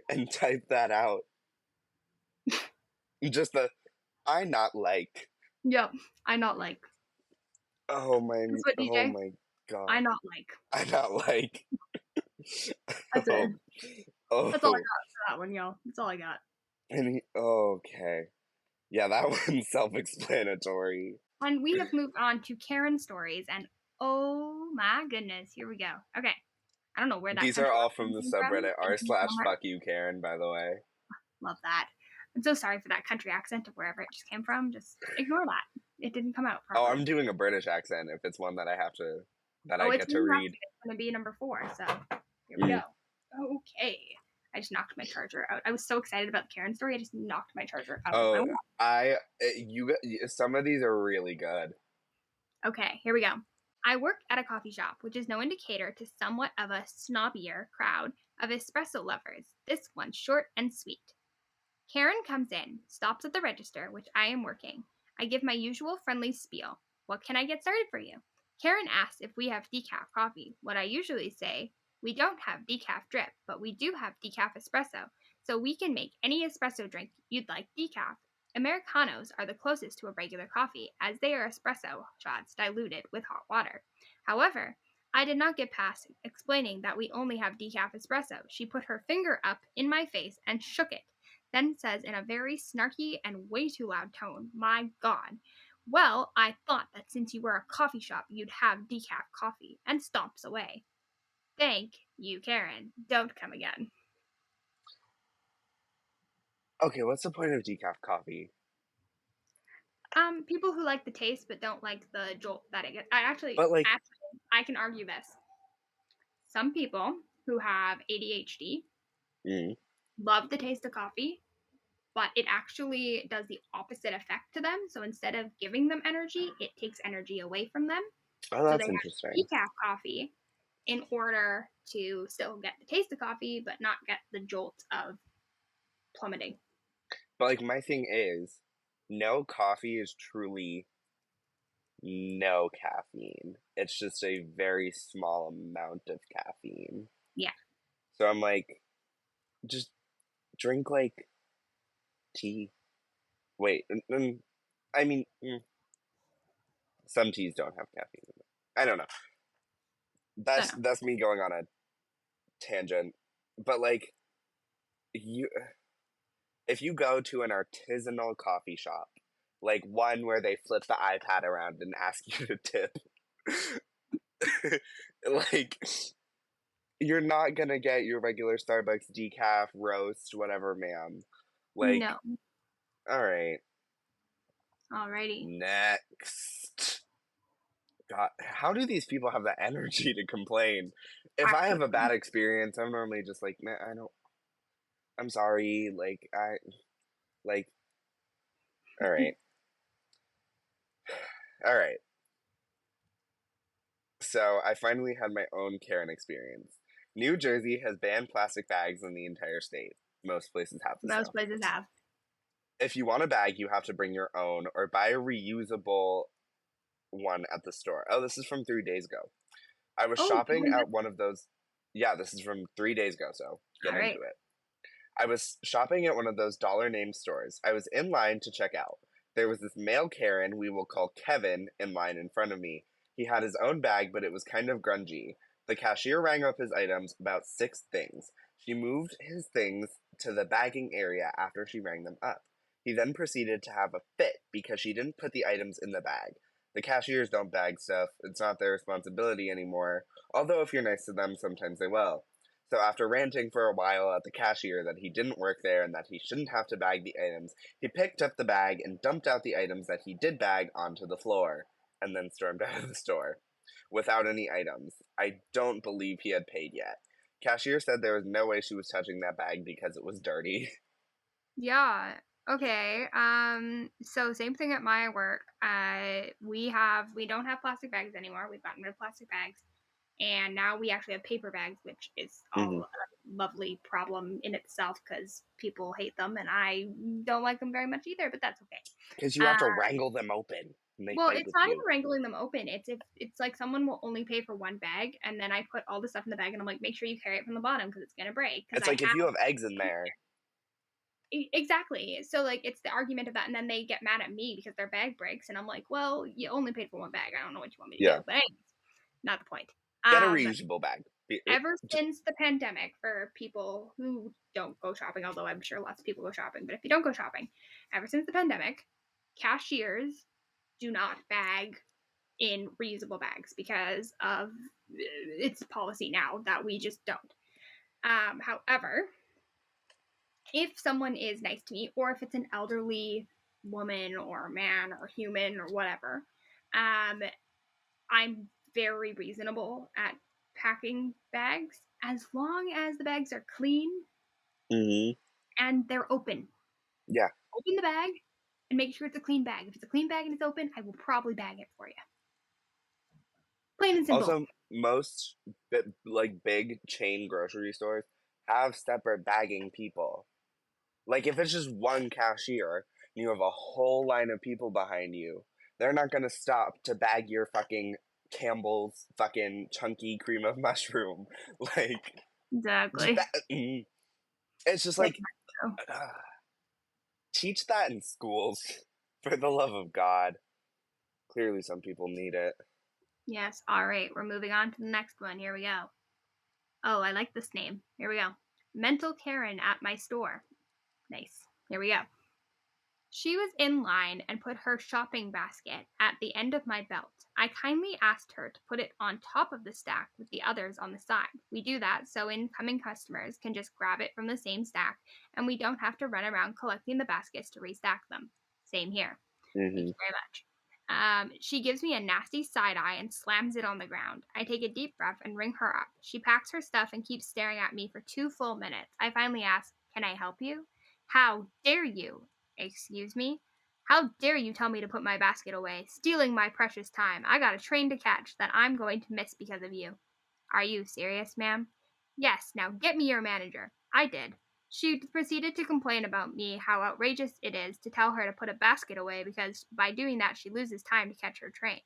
Speaker 2: and typed that out. Just the, I not like.
Speaker 1: Yep. I not like.
Speaker 2: Oh my,
Speaker 1: That's what,
Speaker 2: oh
Speaker 1: DJ?
Speaker 2: my god.
Speaker 1: I not like.
Speaker 2: I not like.
Speaker 1: That's it.
Speaker 2: Oh.
Speaker 1: That's all I got for that one, y'all. That's all I got.
Speaker 2: And okay. Yeah, that one's self-explanatory.
Speaker 1: And we have moved on to Karen stories, and oh my goodness, here we go. Okay. I don't know where that
Speaker 2: These are all from the subreddit r/fuck you Karen, by the way.
Speaker 1: Love that. I'm so sorry for that country accent of wherever it just came from. Just ignore that. It didn't come out properly.
Speaker 2: Oh, I'm doing a British accent if it's one that I get to read.
Speaker 1: It's going to be number 4, so here we go. Okay. I just knocked my charger out. I was so excited about the Karen story, I just knocked my charger out.
Speaker 2: Oh, some of these are really good.
Speaker 1: Okay, here we go. I work at a coffee shop, which is no indicator to somewhat of a snobbier crowd of espresso lovers. This one's short and sweet. Karen comes in, stops at the register, which I am working. I give my usual friendly spiel. What can I get started for you? Karen asks if we have decaf coffee. What I usually say, we don't have decaf drip, but we do have decaf espresso, so we can make any espresso drink you'd like decaf. Americanos are the closest to a regular coffee, as they are espresso shots diluted with hot water. However, I did not get past explaining that we only have decaf espresso. She put her finger up in my face and shook it, then says in a very snarky and way too loud tone, "My God. Well, I thought that since you were a coffee shop, you'd have decaf coffee," and stomps away. Thank you, Karen. Don't come again.
Speaker 2: Okay, what's the point of decaf coffee?
Speaker 1: People who like the taste but don't like the jolt that it gets. I can argue this. Some people who have ADHD love the taste of coffee, but it actually does the opposite effect to them. So instead of giving them energy, it takes energy away from them.
Speaker 2: Oh, that's interesting.
Speaker 1: Decaf coffee in order to still get the taste of coffee, but not get the jolt of plummeting.
Speaker 2: But my thing is, no coffee is truly no caffeine. It's just a very small amount of caffeine.
Speaker 1: Yeah.
Speaker 2: So I'm just drink tea. Wait, I mean, some teas don't have caffeine in it. I don't know. That's me going on a tangent. But if you go to an artisanal coffee shop, one where they flip the iPad around and ask you to tip, you're not gonna get your regular Starbucks decaf roast, whatever, ma'am.
Speaker 1: No.
Speaker 2: All right.
Speaker 1: Alrighty.
Speaker 2: Next. God, how do these people have the energy to complain? If I have a bad experience, I'm normally just man, I'm sorry, all right. All right. So I finally had my own Karen experience. New Jersey has banned plastic bags in the entire state. Most places have this.
Speaker 1: Most places have.
Speaker 2: If you want a bag, you have to bring your own or buy a reusable one at the store. Oh, this is from 3 days ago. I was shopping at one of those. Yeah, this is from 3 days ago, so get into it. I was shopping at one of those dollar name stores. I was in line to check out. There was this male Karen, we will call Kevin, in line in front of me. He had his own bag, but it was kind of grungy. The cashier rang up his items, about 6 things. She moved his things to the bagging area after she rang them up. He then proceeded to have a fit because she didn't put the items in the bag. The cashiers don't bag stuff. It's not their responsibility anymore. Although if you're nice to them, sometimes they will. So after ranting for a while at the cashier that he didn't work there and that he shouldn't have to bag the items, he picked up the bag and dumped out the items that he did bag onto the floor, and then stormed out of the store without any items. I don't believe he had paid yet. Cashier said there was no way she was touching that bag because it was dirty.
Speaker 1: Yeah. Okay. So same thing at my work. We don't have plastic bags anymore. We've gotten rid of plastic bags, and now we actually have paper bags, which is all lovely problem in itself because people hate them and I don't like them very much either, but that's okay.
Speaker 2: Because you have to wrangle them open. And they
Speaker 1: well,
Speaker 2: fight
Speaker 1: it's
Speaker 2: with
Speaker 1: not
Speaker 2: you.
Speaker 1: even wrangling them open. It's if it's like someone will only pay for one bag, and then I put all the stuff in the bag, and I'm like, make sure you carry it from the bottom because it's gonna break.
Speaker 2: It's like if you have eggs in there.
Speaker 1: Exactly. So like it's the argument of that, and then they get mad at me because their bag breaks, and I'm like, well, you only paid for one bag. I don't know what you want me to do, but anyways, not the point.
Speaker 2: Get a reusable bag.
Speaker 1: Ever since the pandemic, for people who don't go shopping, although I'm sure lots of people go shopping, but if you don't go shopping, ever since the pandemic, cashiers do not bag in reusable bags because of its policy now that we just don't. However, if someone is nice to me, or if it's an elderly woman or man or human or whatever, I'm very reasonable at packing bags as long as the bags are clean and they're open.
Speaker 2: Yeah.
Speaker 1: Open the bag and make sure it's a clean bag. If it's a clean bag and it's open, I will probably bag it for you. Plain and simple.
Speaker 2: Also, most like big chain grocery stores have separate bagging people. Like if it's just one cashier and you have a whole line of people behind you, they're not gonna stop to bag your fucking Campbell's fucking chunky cream of mushroom. Like
Speaker 1: exactly.
Speaker 2: It's just like teach that in schools, for the love of God. Clearly, some people need it.
Speaker 1: Yes. All right. We're moving on to the next one. Here we go. Oh, I like this name. Here we go. Mental Karen at my store. Nice. Here we go. She was in line and put her shopping basket at the end of my belt. I kindly asked her to put it on top of the stack with the others on the side. We do that so incoming customers can just grab it from the same stack and we don't have to run around collecting the baskets to restack them. Same here. Thank you very much. She gives me a nasty side eye and slams it on the ground. I take a deep breath and ring her up. She packs her stuff and keeps staring at me for 2 full minutes. I finally ask, "Can I help you?" "How dare you?" "Excuse me?" "How dare you tell me to put my basket away? Stealing my precious time. I got a train to catch that I'm going to miss because of you." "Are you serious, ma'am?" "Yes, now get me your manager." I did. She proceeded to complain about me, how outrageous it is to tell her to put a basket away because by doing that she loses time to catch her train.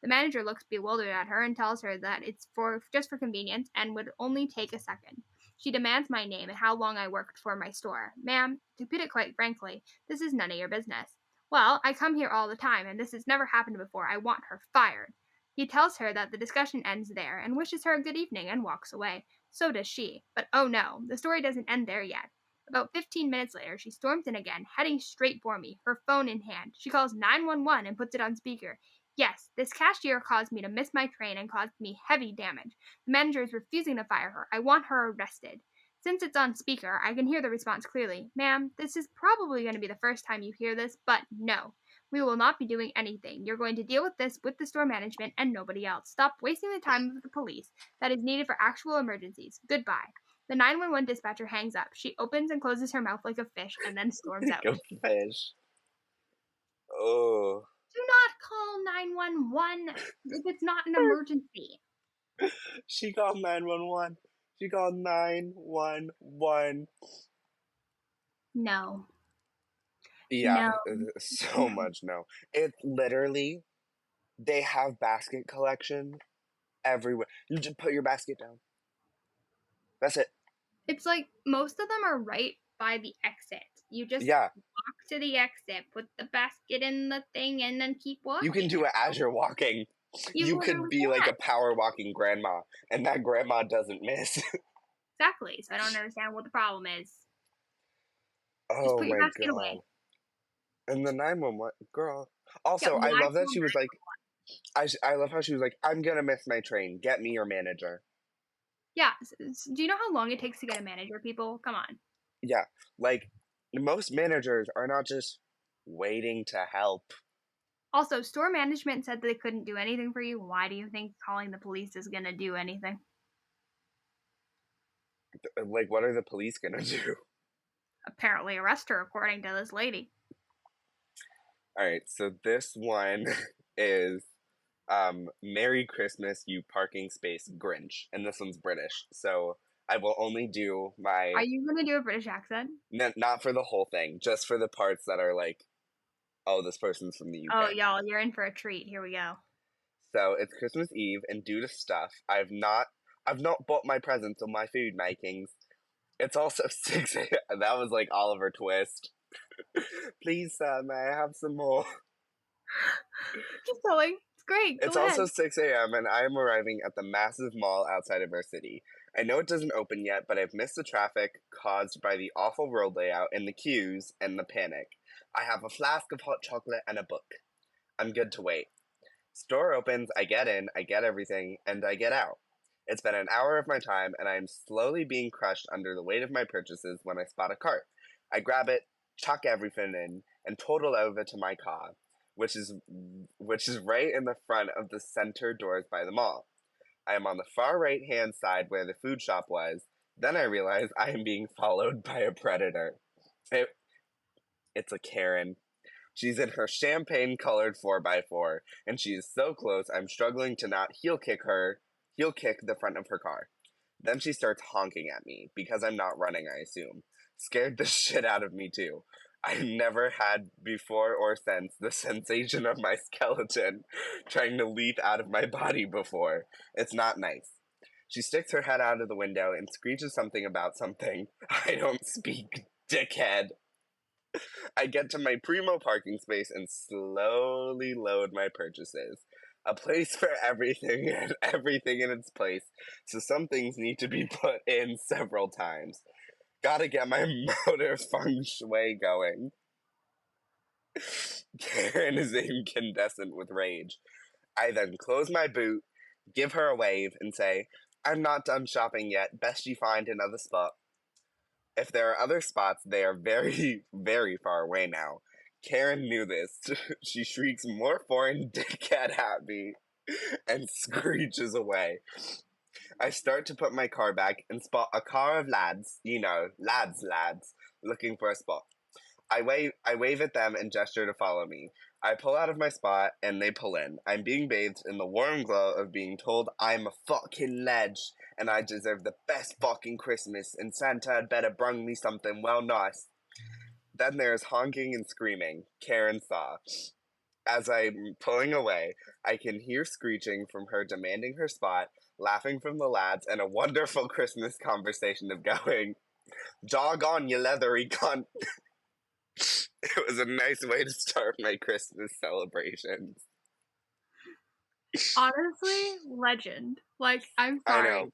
Speaker 1: The manager looks bewildered at her and tells her that it's just for convenience and would only take a second. She demands my name and how long I worked for my store. "Ma'am, to put it quite frankly, this is none of your business." "Well, I come here all the time and this has never happened before. I want her fired." He tells her that the discussion ends there and wishes her a good evening and walks away. So does she. But oh no, the story doesn't end there yet. About 15 minutes later, she storms in again, heading straight for me, her phone in hand. She calls 911 and puts it on speaker. "Yes, this cashier caused me to miss my train and caused me heavy damage. The manager is refusing to fire her. I want her arrested." Since it's on speaker, I can hear the response clearly. "Ma'am, this is probably going to be the first time you hear this, but no. We will not be doing anything. You're going to deal with this with the store management and nobody else. Stop wasting the time of the police that is needed for actual emergencies. Goodbye." The 911 dispatcher hangs up. She opens and closes her mouth like a fish and then storms out.
Speaker 2: Like a fish. Oh.
Speaker 1: Do not call 911 if it's not an emergency.
Speaker 2: She called 911. She called 911.
Speaker 1: No.
Speaker 2: Yeah,
Speaker 1: No.
Speaker 2: so much no. It literally, they have basket collection everywhere. You just put your basket down. That's it.
Speaker 1: It's like most of them are right by the exit. You just walk to the exit, put the basket in the thing, and then keep walking.
Speaker 2: You can do it as you're walking. You could be like a power walking grandma, and that grandma doesn't miss.
Speaker 1: Exactly. So I don't understand what the problem is.
Speaker 2: Oh
Speaker 1: just put your
Speaker 2: my
Speaker 1: basket
Speaker 2: God.
Speaker 1: away.
Speaker 2: And the 911 girl. Also, I love that she was like, I love how she was like, "I'm gonna miss my train. Get me your manager."
Speaker 1: Yeah. Do you know how long it takes to get a manager, people? Come on.
Speaker 2: Yeah. Like, most managers are not just waiting to help.
Speaker 1: Also, store management said they couldn't do anything for you. Why do you think calling the police is going to do anything?
Speaker 2: Like, what are the police going to do?
Speaker 1: Apparently arrest her, according to this lady.
Speaker 2: Alright, so this one is "Merry Christmas, you parking space Grinch." And this one's British. So, I will only do my...
Speaker 1: Are you going to do a British accent?
Speaker 2: Not for the whole thing, just for the parts that are like, oh, this person's from the UK.
Speaker 1: Oh, y'all, you're in for a treat. Here we go.
Speaker 2: So it's Christmas Eve, and due to stuff, I've not bought my presents or my food makings. It's also 6 a.m. That was like Oliver Twist. Please, sir, may I have some more?
Speaker 1: Keep going. It's great.
Speaker 2: It's
Speaker 1: Go ahead.
Speaker 2: also 6 a.m. and I am arriving at the massive mall outside of our city. I know it doesn't open yet, but I've missed the traffic caused by the awful road layout and the queues and the panic. I have a flask of hot chocolate and a book. I'm good to wait. Store opens, I get in, I get everything, and I get out. It's been an hour of my time, and I am slowly being crushed under the weight of my purchases when I spot a cart. I grab it, chuck everything in, and total over to my car, which is right in the front of the center doors by the mall. I am on the far right-hand side where the food shop was. Then I realize I am being followed by a predator. It's a Karen. She's in her champagne-colored 4x4, and she is so close I'm struggling to not heel kick the front of her car. Then she starts honking at me, because I'm not running, I assume. Scared the shit out of me, too. I've never had before or since the sensation of my skeleton trying to leap out of my body before. It's not nice. She sticks her head out of the window and screeches something about something. I don't speak, dickhead. I get to my primo parking space and slowly load my purchases. A place for everything and everything in its place, so some things need to be put in several times. Gotta get my motor feng shui going. Karen is incandescent with rage. I then close my boot, give her a wave, and say, I'm not done shopping yet, best you find another spot. If there are other spots, they are very, very far away now. Karen knew this. She shrieks more foreign dickhead at me and screeches away. I start to put my car back and spot a car of lads, lads, looking for a spot. I wave at them and gesture to follow me. I pull out of my spot and they pull in. I'm being bathed in the warm glow of being told I'm a fucking ledge and I deserve the best fucking Christmas and Santa had better bring me something well nice. Then there's honking and screaming. Karen saw. As I'm pulling away, I can hear screeching from her demanding her spot, laughing from the lads, and a wonderful Christmas conversation of going, jog on, you leathery cunt. It was a nice way to start my Christmas celebrations.
Speaker 1: Honestly, legend. Like, I'm sorry.
Speaker 2: I know.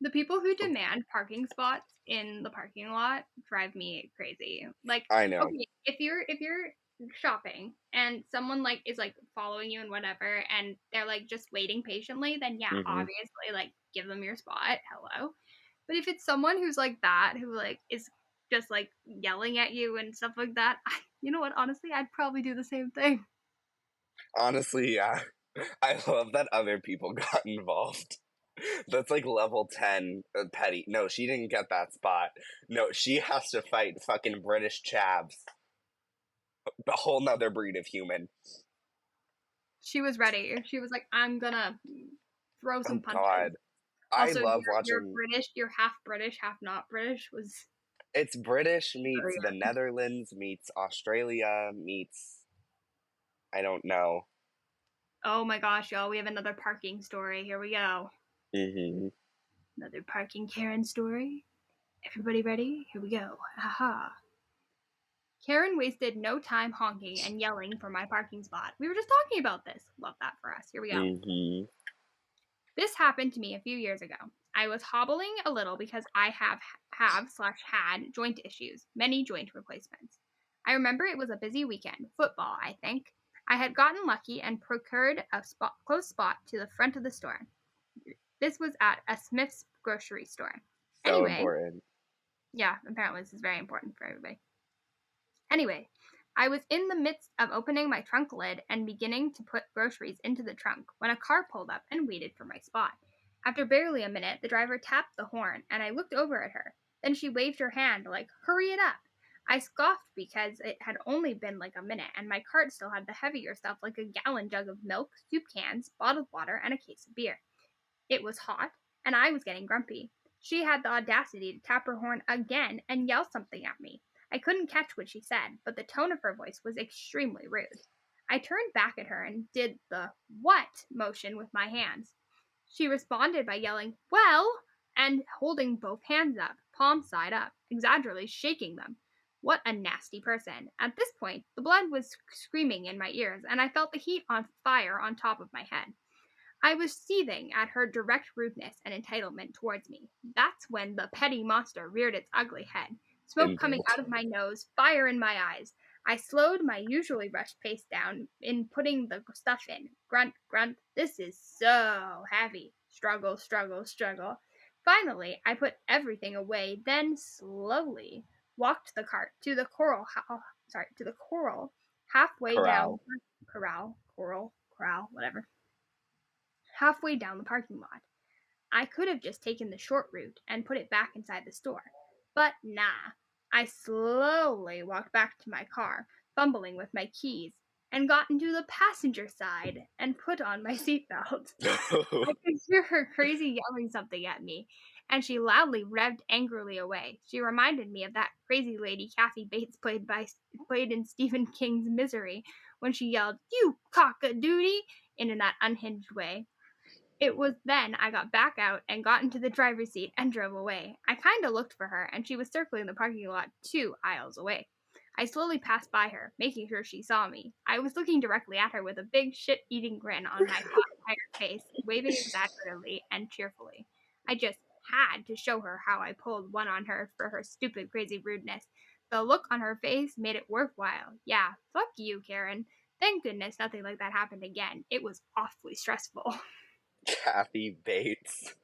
Speaker 1: The people who demand parking spots in the parking lot drive me crazy. Like,
Speaker 2: I know.
Speaker 1: Okay, if you're shopping and someone like is like following you and whatever, and they're like just waiting patiently, then yeah, obviously like give them your spot. Hello. But if it's someone who's like that, who like is just like yelling at you and stuff like that, you know what? Honestly, I'd probably do the same thing.
Speaker 2: Honestly, yeah. I love that other people got involved. That's like level 10 petty. No, she didn't get that spot. No, she has to fight fucking British chavs. A whole nother breed of human.
Speaker 1: She was ready. She was like, I'm gonna throw some punches.
Speaker 2: God.
Speaker 1: Also,
Speaker 2: I love
Speaker 1: you're
Speaker 2: watching...
Speaker 1: British, you're half British, half not British.
Speaker 2: It's British meets the Netherlands, meets Australia, meets... I don't know.
Speaker 1: Oh my gosh, y'all, we have another parking story. Here we go. Another parking Karen story. Everybody ready? Here we go. Haha. Karen wasted no time honking and yelling for my parking spot. We were just talking about this. Love that for us. Here we go. This happened to me a few years ago. I was hobbling a little because I have/had joint issues, many joint replacements. I remember it was a busy weekend, football, I think. I had gotten lucky and procured a close spot to the front of the store. This was at a Smith's grocery store.
Speaker 2: So important.
Speaker 1: Yeah, apparently this is very important for everybody. Anyway, I was in the midst of opening my trunk lid and beginning to put groceries into the trunk when a car pulled up and waited for my spot. After barely a minute, the driver tapped the horn, and I looked over at her. Then she waved her hand like, hurry it up. I scoffed because it had only been like a minute, and my cart still had the heavier stuff like a gallon jug of milk, soup cans, bottled water, and a case of beer. It was hot, and I was getting grumpy. She had the audacity to tap her horn again and yell something at me. I couldn't catch what she said, but the tone of her voice was extremely rude. I turned back at her and did the "what" motion with my hands. She responded by yelling, "Well," and holding both hands up, palms side up, exaggeratedly shaking them. What a nasty person. At this point, the blood was screaming in my ears, and I felt the heat on fire on top of my head. I was seething at her direct rudeness and entitlement towards me. That's when the petty monster reared its ugly head, smoke coming out of my nose, fire in my eyes. I slowed my usually rushed pace down in putting the stuff in. Grunt, grunt, this is so heavy. Struggle, struggle, struggle. Finally, I put everything away, then slowly walked the cart to the coral, halfway down, corral, whatever, halfway down the parking lot. I could have just taken the short route and put it back inside the store. But nah. I slowly walked back to my car, fumbling with my keys, and got into the passenger side and put on my seatbelt. I could hear her crazy yelling something at me, and she loudly revved angrily away. She reminded me of that crazy lady Kathy Bates played in Stephen King's Misery when she yelled, "You cock-a-doodie," in that unhinged way. It was then I got back out and got into the driver's seat and drove away. I kinda looked for her, and she was circling the parking lot 2 aisles away. I slowly passed by her, making sure she saw me. I was looking directly at her with a big shit-eating grin on my hot, tired face, waving exaggeratedly and cheerfully. I just had to show her how I pulled one on her for her stupid, crazy rudeness. The look on her face made it worthwhile. Yeah, fuck you, Karen. Thank goodness nothing like that happened again. It was awfully stressful.
Speaker 2: Kathy Bates.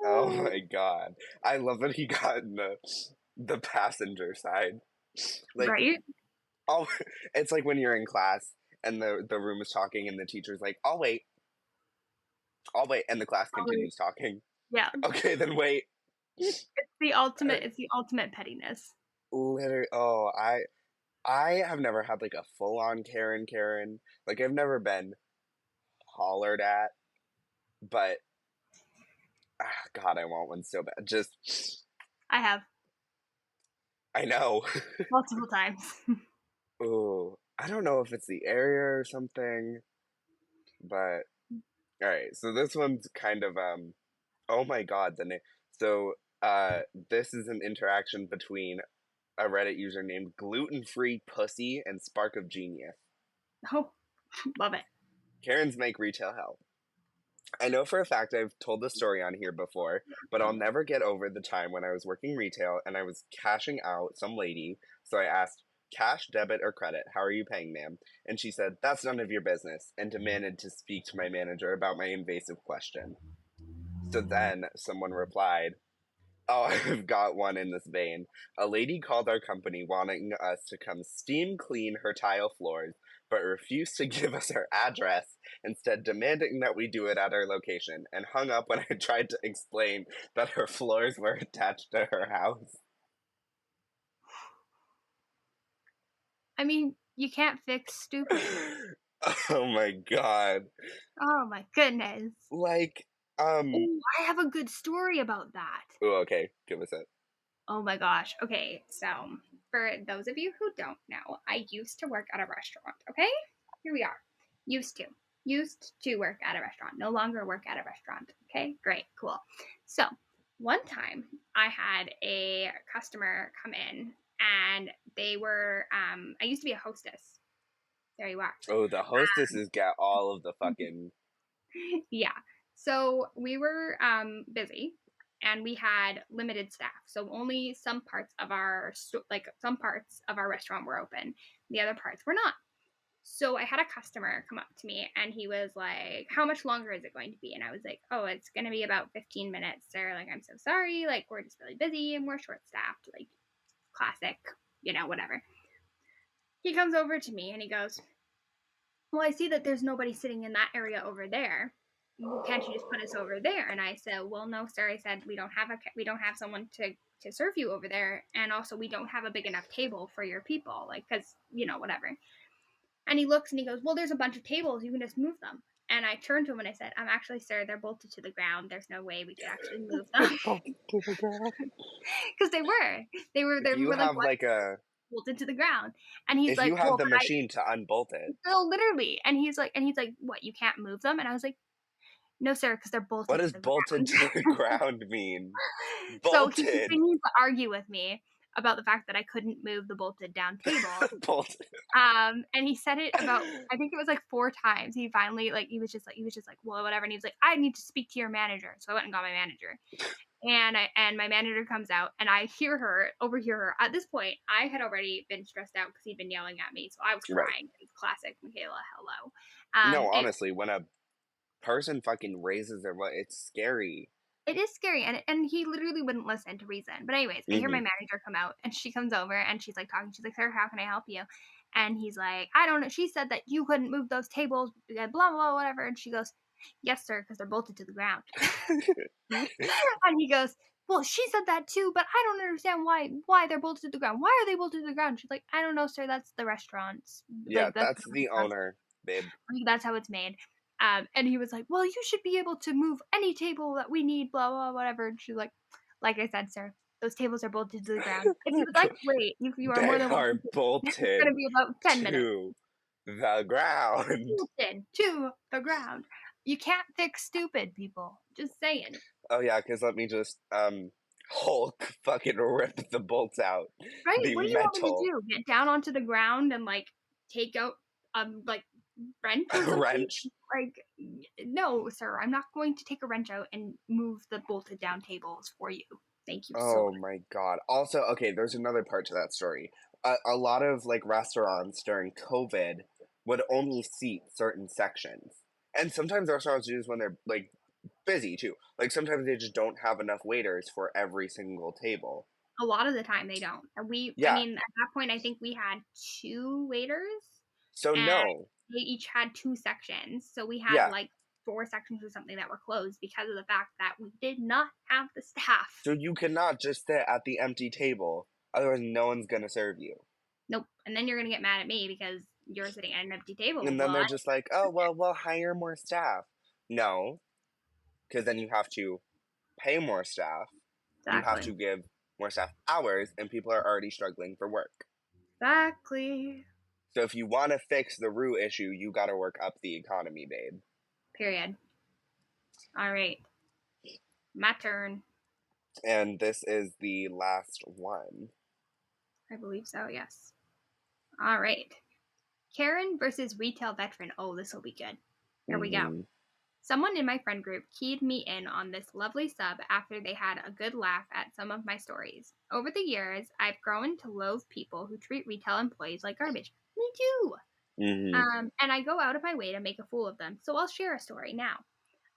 Speaker 2: Oh my god. I love that he got in the passenger side. Like,
Speaker 1: right?
Speaker 2: It's like when you're in class and the room is talking and the teacher's like, I'll wait, and the class continues talking.
Speaker 1: Yeah.
Speaker 2: Okay, then wait.
Speaker 1: It's the ultimate pettiness.
Speaker 2: Literally, I have never had like a full-on Karen. Like, I've never been hollered at, but God, I want one so bad. Just,
Speaker 1: I have
Speaker 2: I know.
Speaker 1: multiple times.
Speaker 2: Ooh, I don't know if it's the area or something, but all right. So this one's kind of oh my God, the name. So this is an interaction between a Reddit user named Gluten Free Pussy and Spark of Genius.
Speaker 1: Oh, love it.
Speaker 2: Karens make retail hell. I know for a fact I've told this story on here before, but I'll never get over the time when I was working retail and I was cashing out some lady. So I asked, cash, debit, or credit? How are you paying, ma'am? And she said, that's none of your business, and demanded to speak to my manager about my invasive question. So then someone replied, oh, I've got one in this vein. A lady called our company wanting us to come steam clean her tile floors, but refused to give us her address, instead demanding that we do it at our location, and hung up when I tried to explain that her floors were attached to her house.
Speaker 1: I mean, you can't fix stupid.
Speaker 2: Oh my god.
Speaker 1: Oh my goodness.
Speaker 2: Like,
Speaker 1: Ooh, I have a good story about that.
Speaker 2: Oh, okay, give us it.
Speaker 1: Oh my gosh. Okay, so for those of you who don't know, I used to work at a restaurant, okay? Here we are. Used to work at a restaurant. No longer work at a restaurant. Okay, great, cool. So one time I had a customer come in and they were, I used to be a hostess. There you are.
Speaker 2: Oh, the hostesses get all of the fucking...
Speaker 1: Yeah. So we were busy and we had limited staff. So only some parts of our restaurant were open. The other parts were not. So I had a customer come up to me and he was like, how much longer is it going to be? And I was like, oh, it's going to be about 15 minutes, sir. Like, I'm so sorry. Like, we're just really busy and we're short staffed. Like, classic, whatever. He comes over to me and he goes, well, I see that there's nobody sitting in that area over there. Can't you just put us over there? And I said, well, no, sir. I said, we don't have someone to serve you over there. And also we don't have a big enough table for your people. Like, cause whatever. And he looks and he goes, well, there's a bunch of tables. You can just move them. And I turned to him and I said, actually, sir, they're bolted to the ground. There's no way we could actually move them.
Speaker 2: Bolted to the ground.
Speaker 1: Because they were like,
Speaker 2: have
Speaker 1: what?
Speaker 2: like
Speaker 1: Bolted to the ground. And he's
Speaker 2: if
Speaker 1: like,
Speaker 2: you have
Speaker 1: well,
Speaker 2: the machine to unbolt it.
Speaker 1: No, literally. And he's like, what, you can't move them? And I was like, no, sir, because they're bolted
Speaker 2: What
Speaker 1: to
Speaker 2: does
Speaker 1: the
Speaker 2: bolted
Speaker 1: ground.
Speaker 2: to the ground mean?
Speaker 1: So he
Speaker 2: Bolted.
Speaker 1: continued to argue with me about the fact that I couldn't move the bolted down table.
Speaker 2: Bolted.
Speaker 1: And he said it about, I think it was like 4 times. He finally, like, he was just like, well, whatever. And he was like, I need to speak to your manager. So I went and got my manager. And my manager comes out, and I overhear her. At this point, I had already been stressed out because he'd been yelling at me, so I was crying. Right. It was classic Makayla, hello.
Speaker 2: No, honestly, when a person fucking raises their voice, it's scary.
Speaker 1: It is scary, and he literally wouldn't listen to reason. But anyways, I hear my manager come out, and she comes over, and she's like talking. She's like, sir, how can I help you? And he's like, I don't know. She said that you couldn't move those tables, blah, blah, blah, whatever. And she goes, yes, sir, because they're bolted to the ground. And he goes, well, she said that too, but I don't understand why they're bolted to the ground. Why are they bolted to the ground? She's like, I don't know, sir. That's the restaurants.
Speaker 2: Yeah, like, that's the owner, babe.
Speaker 1: That's how it's made. And he was like, well, you should be able to move any table that we need, blah, blah, whatever. And she's like I said, sir, those tables are bolted to the ground. And he was like, wait, you are more than welcome.
Speaker 2: Bolted.
Speaker 1: It's going to be about 10 minutes.
Speaker 2: To the ground.
Speaker 1: Bolted to the ground. You can't fix stupid, people. Just saying.
Speaker 2: Oh, yeah, because let me just, Hulk fucking rip the bolts out.
Speaker 1: Right? What do you want me to do? Get down onto the ground and, like, take out, like, wrench or something?
Speaker 2: Wrench?
Speaker 1: Like, no, sir. I'm not going to take a wrench out and move the bolted down tables for you. Thank you so much.
Speaker 2: My God. Also, okay, there's another part to that story. A lot of, like, restaurants during COVID would only seat certain sections. And sometimes restaurants do this when they're, like, busy, too. Like, sometimes they just don't have enough waiters for every single table.
Speaker 1: A lot of the time, they don't. I mean, at that point, I think we had 2 waiters.
Speaker 2: So, no.
Speaker 1: They each had 2 sections. So, we had, like, 4 sections or something that were closed because of the fact that we did not have the staff.
Speaker 2: So, you cannot just sit at the empty table. Otherwise, no one's going to serve you.
Speaker 1: Nope. And then you're going to get mad at me because you're sitting at an empty table.
Speaker 2: And then they're just like, oh, well, we'll hire more staff. No. Because then you have to pay more staff. Exactly. You have to give more staff hours, and people are already struggling for work.
Speaker 1: Exactly.
Speaker 2: So if you want to fix the root issue, you got to work up the economy, babe.
Speaker 1: Period. All right. My turn.
Speaker 2: And this is the last one.
Speaker 1: I believe so, yes. All right. Karen versus retail veteran. Oh, this will be good. Here we go. Someone in my friend group keyed me in on this lovely sub after they had a good laugh at some of my stories. Over the years, I've grown to loathe people who treat retail employees like garbage. Me too. And I go out of my way to make a fool of them, so I'll share a story now.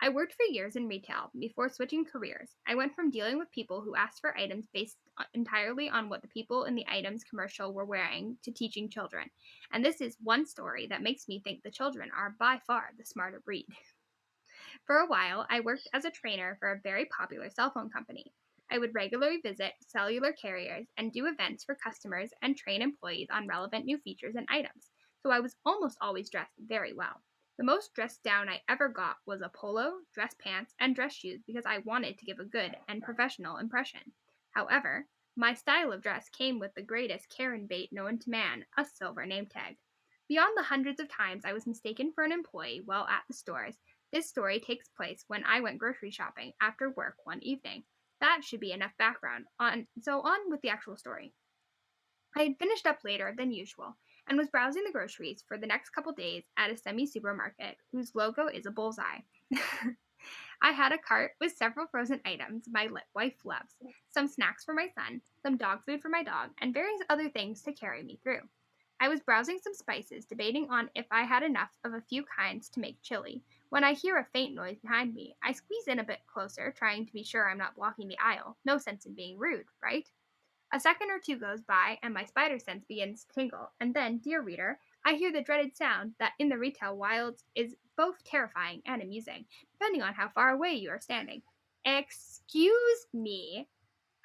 Speaker 1: I worked for years in retail before switching careers. I went from dealing with people who asked for items based entirely on what the people in the items commercial were wearing to teaching children. And this is one story that makes me think the children are by far the smarter breed. For a while, I worked as a trainer for a very popular cell phone company. I would regularly visit cellular carriers and do events for customers and train employees on relevant new features and items. So I was almost always dressed very well. The most dressed down I ever got was a polo, dress pants, and dress shoes because I wanted to give a good and professional impression. However, my style of dress came with the greatest Karen bait known to man, a silver name tag. Beyond the hundreds of times I was mistaken for an employee while at the stores, this story takes place when I went grocery shopping after work one evening. That should be enough background. So on with the actual story. I had finished up later than usual and was browsing the groceries for the next couple days at a semi-supermarket whose logo is a bullseye. I had a cart with several frozen items my wife loves, some snacks for my son, some dog food for my dog, and various other things to carry me through. I was browsing some spices, debating on if I had enough of a few kinds to make chili, when I hear a faint noise behind me. I squeeze in a bit closer, trying to be sure I'm not blocking the aisle. No sense in being rude, right? A second or two goes by, and my spider sense begins to tingle, and then, dear reader, I hear the dreaded sound that in the retail wilds is both terrifying and amusing, depending on how far away you are standing. Excuse me.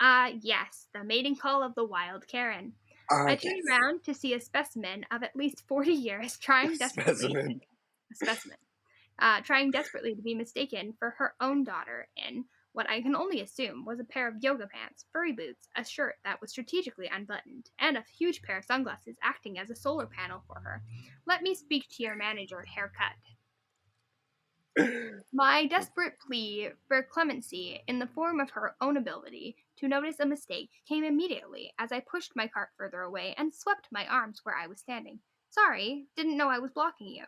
Speaker 1: Yes, the mating call of the wild Karen. I turned around to see a specimen of at least 40 years trying desperately. A specimen. trying desperately to be mistaken for her own daughter in what I can only assume was a pair of yoga pants, furry boots, a shirt that was strategically unbuttoned, and a huge pair of sunglasses acting as a solar panel for her. Let me speak to your manager, haircut. My desperate plea for clemency in the form of her own ability to notice a mistake came immediately as I pushed my cart further away and swept my arms where I was standing. Sorry, didn't know I was blocking you.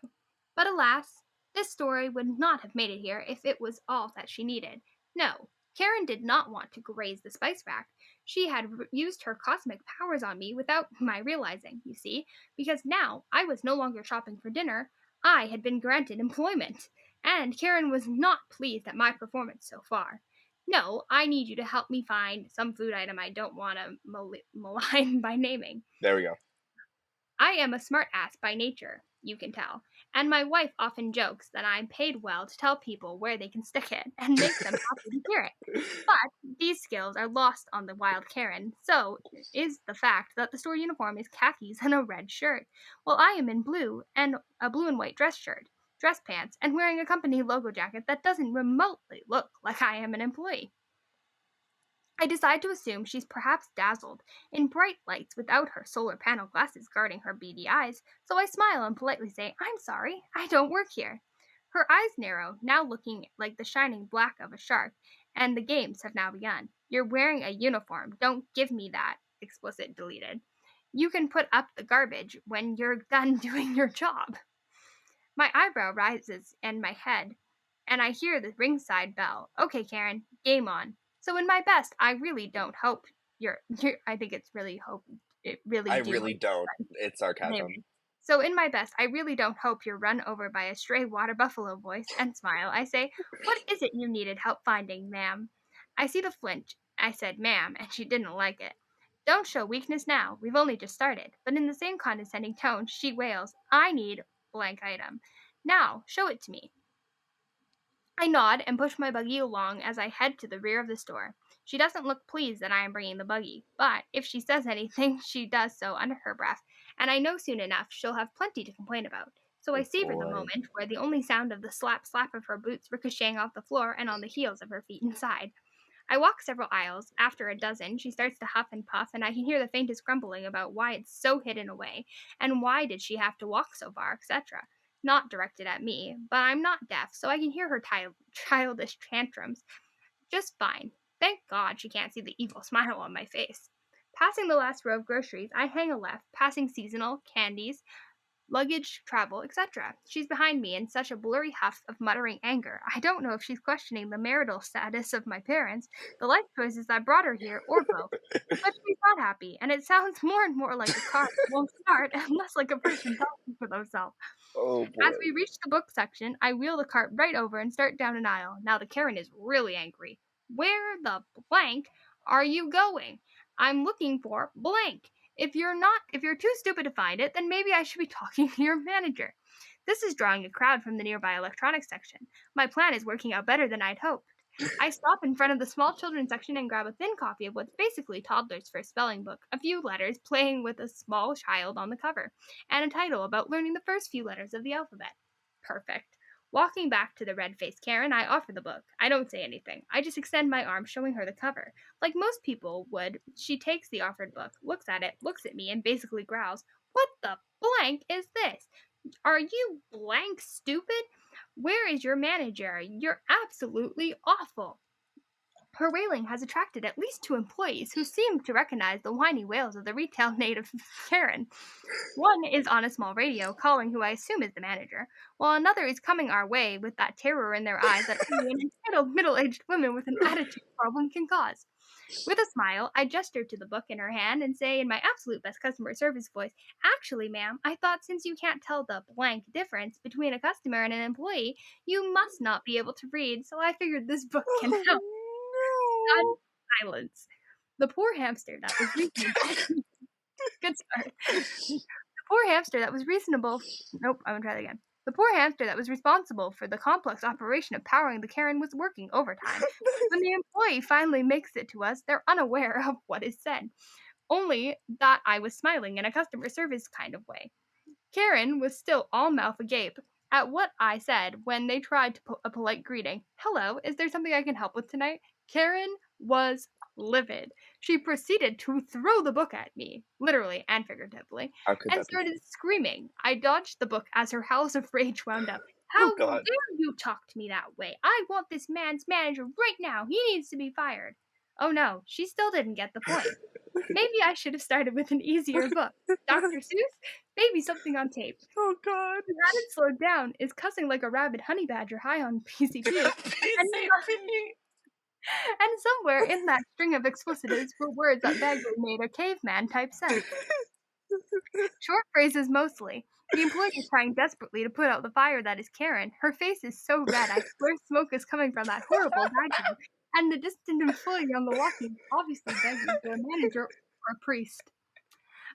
Speaker 1: But alas, this story would not have made it here if it was all that she needed. No, Karen did not want to graze the spice rack. She had used her cosmic powers on me without my realizing, you see, because now I was no longer shopping for dinner. I had been granted employment. And Karen was not pleased at my performance so far. No, I need you to help me find some food item I don't want to malign by naming.
Speaker 2: There we go.
Speaker 1: I am a smart ass by nature, you can tell, and my wife often jokes that I'm paid well to tell people where they can stick it and make them happy to hear it. But these skills are lost on the wild Karen, so is the fact that the store uniform is khakis and a red shirt, while I am in blue and a blue and white dress shirt, dress pants, and wearing a company logo jacket that doesn't remotely look like I am an employee. I decide to assume she's perhaps dazzled in bright lights without her solar panel glasses guarding her beady eyes, so I smile and politely say, I'm sorry, I don't work here. Her eyes narrow, now looking like the shining black of a shark, and the games have now begun. You're wearing a uniform, don't give me that, explicit deleted. You can put up the garbage when you're done doing your job. My eyebrow rises in my head, and I hear the ringside bell. Okay, Karen, game on. So in my best, I really don't hope you're I think it's really hope it really
Speaker 2: I
Speaker 1: do.
Speaker 2: really don't. It's sarcasm.
Speaker 1: So in my best, I really don't hope you're run over by a stray water buffalo voice and smile. I say, what is it you needed help finding, ma'am? I see the flinch. I said, ma'am, and she didn't like it. Don't show weakness now. We've only just started. But in the same condescending tone, she wails, I need blank item. Now, show it to me. I nod and push my buggy along as I head to the rear of the store. She doesn't look pleased that I am bringing the buggy, but if she says anything, she does so under her breath, and I know soon enough she'll have plenty to complain about. So I savor the moment where the only sound of the slap of her boots ricocheting off the floor and on the heels of her feet inside. I walk several aisles. After a dozen, she starts to huff and puff, and I can hear the faintest grumbling about why it's so hidden away, and why did she have to walk so far, etc. Not directed at me, but I'm not deaf, so I can hear her childish tantrums just fine. Thank God she can't see the evil smile on my face. Passing the last row of groceries, I hang a left, passing seasonal, candies, luggage, travel, etc. She's behind me in such a blurry huff of muttering anger. I don't know if she's questioning the marital status of my parents, the life choices that brought her here, or both. But she's not happy, and it sounds more and more like a car that won't start and less like a person talking for themselves.
Speaker 2: Oh boy.
Speaker 1: As we reach the book section, I wheel the cart right over and start down an aisle. Now the Karen is really angry. Where the blank are you going? I'm looking for blank. If you're too stupid to find it, then maybe I should be talking to your manager. This is drawing a crowd from the nearby electronics section. My plan is working out better than I'd hoped. I stop in front of the small children's section and grab a thin copy of what's basically toddler's first spelling book, a few letters playing with a small child on the cover, and a title about learning the first few letters of the alphabet. Perfect. Walking back to the red-faced Karen, I offer the book. I don't say anything. I just extend my arm, showing her the cover. Like most people would, she takes the offered book, looks at it, looks at me, and basically growls, What the blank is this? Are you blank stupid? Where is your manager? You're absolutely awful. Her wailing has attracted at least 2 employees who seem to recognize the whiny wails of the retail native Karen. One is on a small radio, calling who I assume is the manager, while another is coming our way with that terror in their eyes that only an entitled middle-aged woman with an attitude problem can cause. With a smile, I gesture to the book in her hand and say in my absolute best customer service voice, Actually, ma'am, I thought since you can't tell the blank difference between a customer and an employee, you must not be able to read, so I figured this book can help. Sudden silence. The poor hamster that was reasonable. Good start. The poor hamster that was reasonable. Nope, I'm gonna try that again. The poor hamster that was responsible for the complex operation of powering the Karen was working overtime. When the employee finally makes it to us, they're unaware of what is said. Only that I was smiling in a customer service kind of way. Karen was still all mouth agape. At what I said when they tried to put a polite greeting, "Hello, is there something I can help with tonight?" Karen was livid. She proceeded to throw the book at me, literally and figuratively,
Speaker 2: How could
Speaker 1: and
Speaker 2: that be?
Speaker 1: started screaming. I dodged the book as her howls of rage wound up.
Speaker 2: Oh,
Speaker 1: "How
Speaker 2: God.
Speaker 1: dare you talk to me that way? I want this man's manager right now. He needs to be fired." Oh no, she still didn't get the point. Maybe I should have started with an easier book. Dr. Seuss? Maybe something on tape.
Speaker 2: Oh, God.
Speaker 1: Who hadn't slowed down, is cussing like a rabid honey badger high on PCP, and
Speaker 2: PCP.
Speaker 1: and somewhere in that string of explicitives were words that vaguely made a caveman-type sense. Short phrases mostly. The employee is trying desperately to put out the fire that is Karen. Her face is so red, I swear smoke is coming from that horrible diagram, and the distant employee on the walkie is obviously begging for a manager or a priest.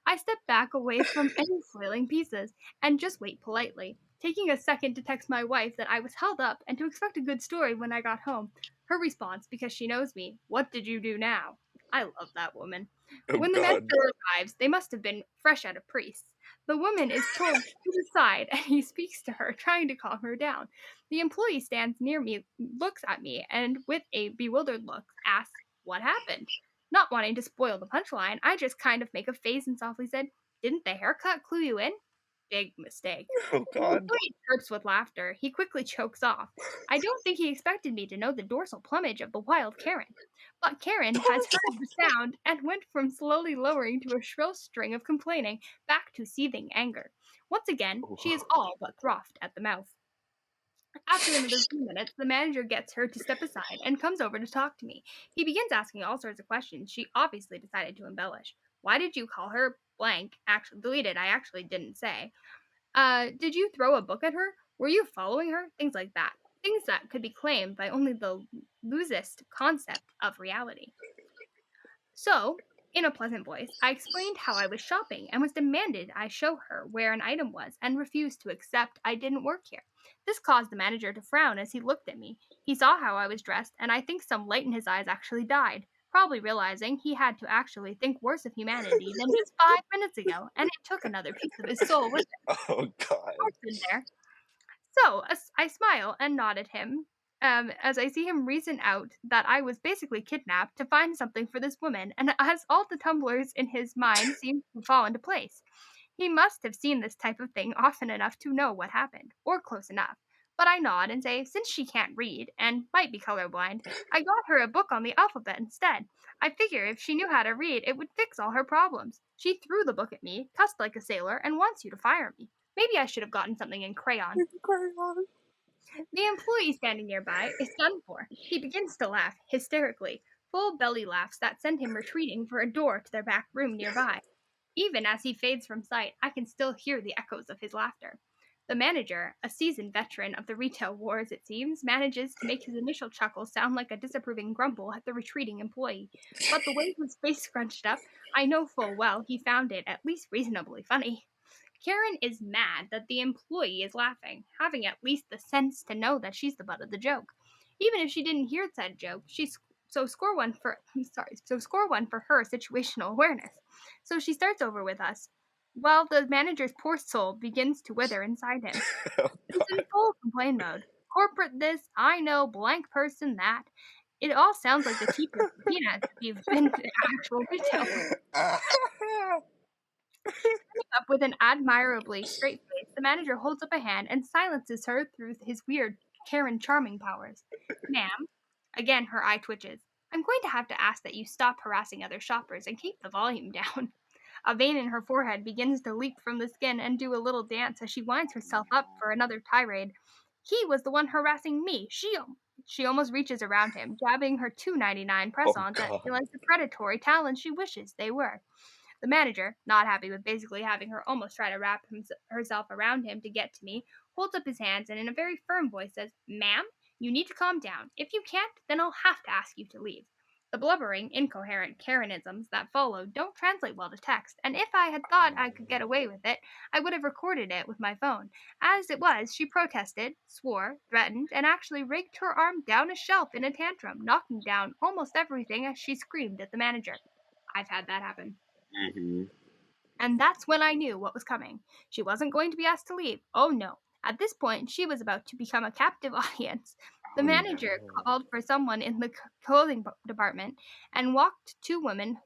Speaker 1: I step back away from any flailing pieces and just wait politely, taking a second to text my wife that I was held up and to expect a good story when I got home. Her response, because she knows me, "What did you do now?" I love that woman.
Speaker 2: Oh,
Speaker 1: When the
Speaker 2: God.
Speaker 1: manager arrives, they must have been fresh out of priests. The woman is pulled to the side and he speaks to her, trying to calm her down. The employee stands near me, looks at me, and with a bewildered look asks, "What happened?" Not wanting to spoil the punchline, I just kind of make a face and softly said, "Didn't the haircut clue you in?" Big mistake.
Speaker 2: Oh,
Speaker 1: The
Speaker 2: God.
Speaker 1: employee chirps with laughter. He quickly chokes off. I don't think he expected me to know the dorsal plumage of the wild Karen. But Karen has heard the sound and went from slowly lowering to a shrill string of complaining back to seething anger. Once again, she is all but frothed at the mouth. After another few minutes, the manager gets her to step aside and comes over to talk to me. He begins asking all sorts of questions. She obviously decided to embellish. "Why did you call her blank?" Actually, deleted. I actually didn't say. Did you throw a book at her? Were you following her? Things like that. Things that could be claimed by only the loosest concept of reality. So, in a pleasant voice, I explained how I was shopping and was demanded I show her where an item was and refused to accept I didn't work here. This caused the manager to frown as he looked at me. He saw how I was dressed, and I think some light in his eyes actually died, probably realizing he had to actually think worse of humanity than just 5 minutes ago, and it took another piece of his soul with it.
Speaker 2: Oh, God.
Speaker 1: I've been there. So I smile and nod at him as I see him reason out that I was basically kidnapped to find something for this woman, and as all the tumblers in his mind seem to fall into place. He must have seen this type of thing often enough to know what happened, or close enough. But I nod and say, since she can't read, and might be colorblind, I got her a book on the alphabet instead. I figure if she knew how to read, it would fix all her problems. She threw the book at me, cussed like a sailor, and wants you to fire me. Maybe I should have gotten something in crayon. The employee standing nearby is done for. He begins to laugh, hysterically, full belly laughs that send him retreating for a door to their back room nearby. Even as he fades from sight, I can still hear the echoes of his laughter. The manager, a seasoned veteran of the retail wars, it seems, manages to make his initial chuckle sound like a disapproving grumble at the retreating employee. But the way his face scrunched up, I know full well he found it at least reasonably funny. Karen is mad that the employee is laughing, having at least the sense to know that she's the butt of the joke. Even if she didn't hear said joke, score one for her situational awareness. So she starts over with us. While the manager's poor soul begins to wither inside him.
Speaker 2: Oh,
Speaker 1: He's in full complain mode. Corporate this, I know, blank person that. It all sounds like the teacher from Peanuts if you've been to actual retail. Up with an admirably straight face, the manager holds up a hand and silences her through his weird Karen charming powers. "Ma'am," again her eye twitches, "I'm going to have to ask that you stop harassing other shoppers and keep the volume down." A vein in her forehead begins to leap from the skin and do a little dance as she winds herself up for another tirade. He was the one harassing me. She almost reaches around him, jabbing her $2.99
Speaker 2: Oh,
Speaker 1: press-ons at
Speaker 2: God.
Speaker 1: me like the predatory talons she wishes they were. The manager, not happy with basically having her almost try to wrap herself around him to get to me, holds up his hands and in a very firm voice says, "Ma'am, you need to calm down. If you can't, then I'll have to ask you to leave." The blubbering, incoherent Karenisms that followed don't translate well to text, and if I had thought I could get away with it, I would have recorded it with my phone. As it was, she protested, swore, threatened, and actually raked her arm down a shelf in a tantrum, knocking down almost everything as she screamed at the manager. I've had that happen.
Speaker 2: Mm-hmm.
Speaker 1: And that's when I knew what was coming. She wasn't going to be asked to leave. Oh no. At this point, she was about to become a captive audience. The manager called for someone in the clothing department and walked two women.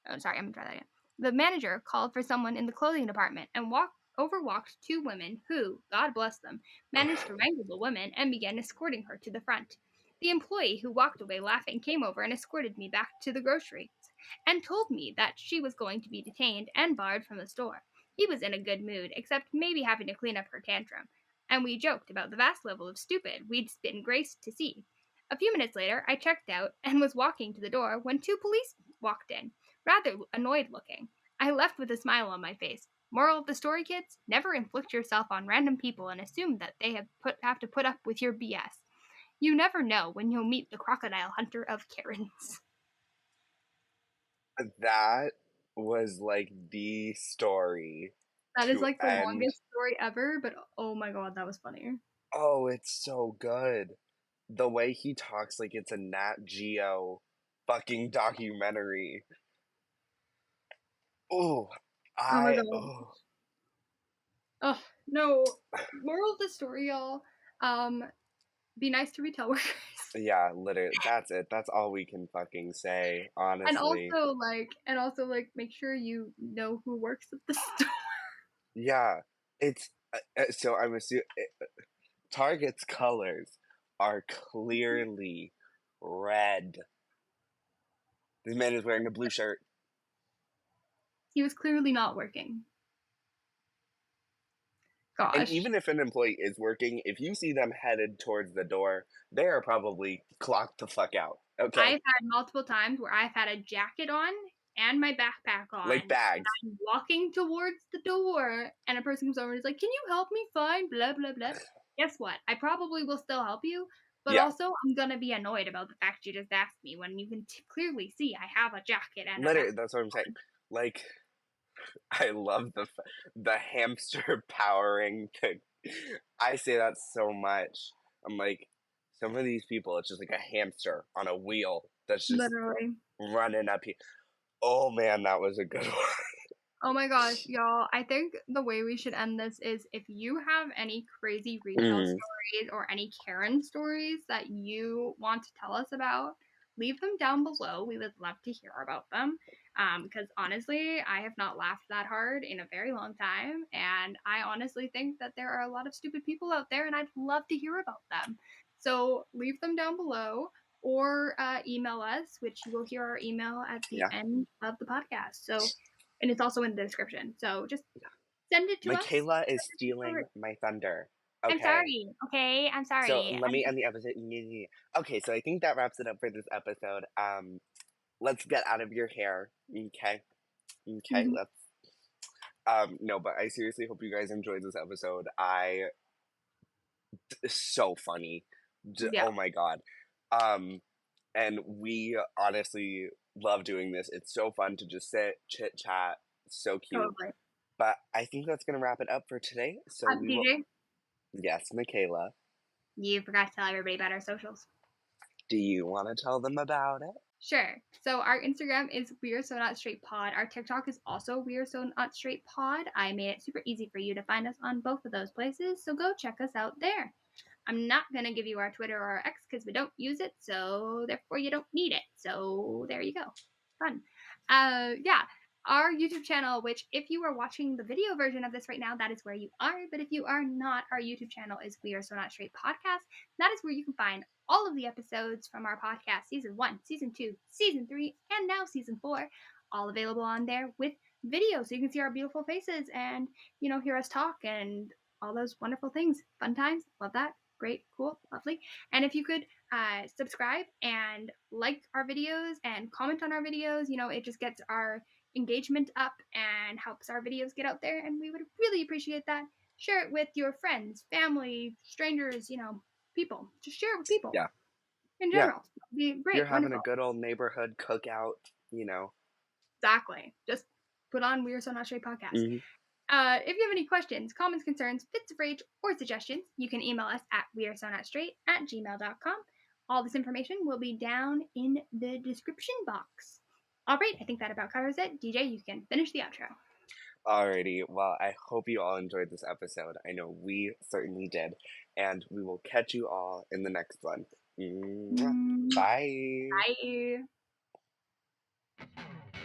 Speaker 1: Oh, sorry, I'm gonna try that again. The manager called for someone in the clothing department and overwalked two women who, God bless them, managed to wrangle the woman and began escorting her to the front. The employee who walked away laughing came over and escorted me back to the groceries and told me that she was going to be detained and barred from the store. He was in a good mood, except maybe having to clean up her tantrum, and we joked about the vast level of stupid we'd been graced to see. A few minutes later, I checked out and was walking to the door when two police walked in, rather annoyed looking. I left with a smile on my face. Moral of the story, kids: never inflict yourself on random people and assume that they have to put up with your BS. You never know when you'll meet the crocodile hunter of Karens.
Speaker 2: That was like the story.
Speaker 1: That is like the longest story ever, but oh my god, that was funny.
Speaker 2: Oh, it's so good. The way he talks like it's a Nat Geo fucking documentary. Oh,
Speaker 1: my god. Oh, no. Moral of the story, y'all. Be nice to retail workers.
Speaker 2: Yeah, literally. That's it. That's all we can fucking say, honestly.
Speaker 1: And also, make sure you know who works at the store.
Speaker 2: Yeah, it's so I'm assuming Target's colors are clearly red. This man is wearing a blue shirt.
Speaker 1: He was clearly not working. Gosh.
Speaker 2: And even if an employee is working, if you see them headed towards the door, they are probably clocked the fuck out. Okay.
Speaker 1: I've had multiple times where I've had a jacket on and my backpack on.
Speaker 2: Like bags.
Speaker 1: And I'm walking towards the door, and a person comes over and is like, "Can you help me find blah, blah, blah?" Guess what? I probably will still help you, but also I'm going to be annoyed about the fact you just asked me when you can clearly see I have a jacket and
Speaker 2: literally, that's what I'm saying. Like, I love the hamster powering thing. I say that so much. I'm like, some of these people, it's just like a hamster on a wheel that's just
Speaker 1: literally
Speaker 2: running up here. Oh man, that was a good one.
Speaker 1: Oh my gosh, y'all. I think the way we should end this is if you have any crazy retail stories or any Karen stories that you want to tell us about, leave them down below. We would love to hear about them. Because honestly, I have not laughed that hard in a very long time. And I honestly think that there are a lot of stupid people out there, and I'd love to hear about them. So leave them down below or email us, which you will hear our email at the end of the podcast. So, and it's also in the description. So just send it to us.
Speaker 2: Makayla is stealing my thunder. Okay.
Speaker 1: I'm sorry. Okay, I'm sorry.
Speaker 2: So let me end the episode. Okay, so I think that wraps it up for this episode. Let's get out of your hair. Okay. Okay, let's no, but I seriously hope you guys enjoyed this episode. It's so funny. Oh my god. And we honestly love doing this. It's so fun to just sit, chit chat. So cute.
Speaker 1: Totally.
Speaker 2: But I think that's gonna wrap it up for today. So we
Speaker 1: DJ?
Speaker 2: will. Yes, Makayla.
Speaker 1: You forgot to tell everybody about our socials.
Speaker 2: Do you want to tell them about it?
Speaker 1: Sure. So our Instagram is We Are So Not Straight Pod. Our TikTok is also We Are So Not Straight Pod. I made it super easy for you to find us on both of those places, so go check us out there. I'm not going to give you our Twitter or our X because we don't use it, so therefore you don't need it. So there you go. Fun. Yeah. Our YouTube channel, which if you are watching the video version of this right now, that is where you are. But if you are not, our YouTube channel is We Are So Not Straight Podcast. That is where you can find all of the episodes from our podcast, Season 1, Season 2, Season 3, and now Season 4, all available on there with video. So you can see our beautiful faces and, hear us talk and all those wonderful things. Fun times. Love that. Great, cool, lovely. And if you could subscribe and like our videos and comment on our videos, it just gets our engagement up and helps our videos get out there, and we would really appreciate that. Share it with your friends, family, strangers, people. Just share it with people.
Speaker 2: Yeah.
Speaker 1: In general. Yeah. Be great.
Speaker 2: You're having a good old neighborhood cookout,
Speaker 1: Exactly. Just put on We Are So Not Straight podcast.
Speaker 2: Mm-hmm.
Speaker 1: If you have any questions, comments, concerns, fits of rage, or suggestions, you can email us at wearesonotstraight@gmail.com. All this information will be down in the description box. All right, I think that about covers it. DJ, you can finish the outro.
Speaker 2: Alrighty, well, I hope you all enjoyed this episode. I know we certainly did. And we will catch you all in the next one. Bye.
Speaker 1: Bye.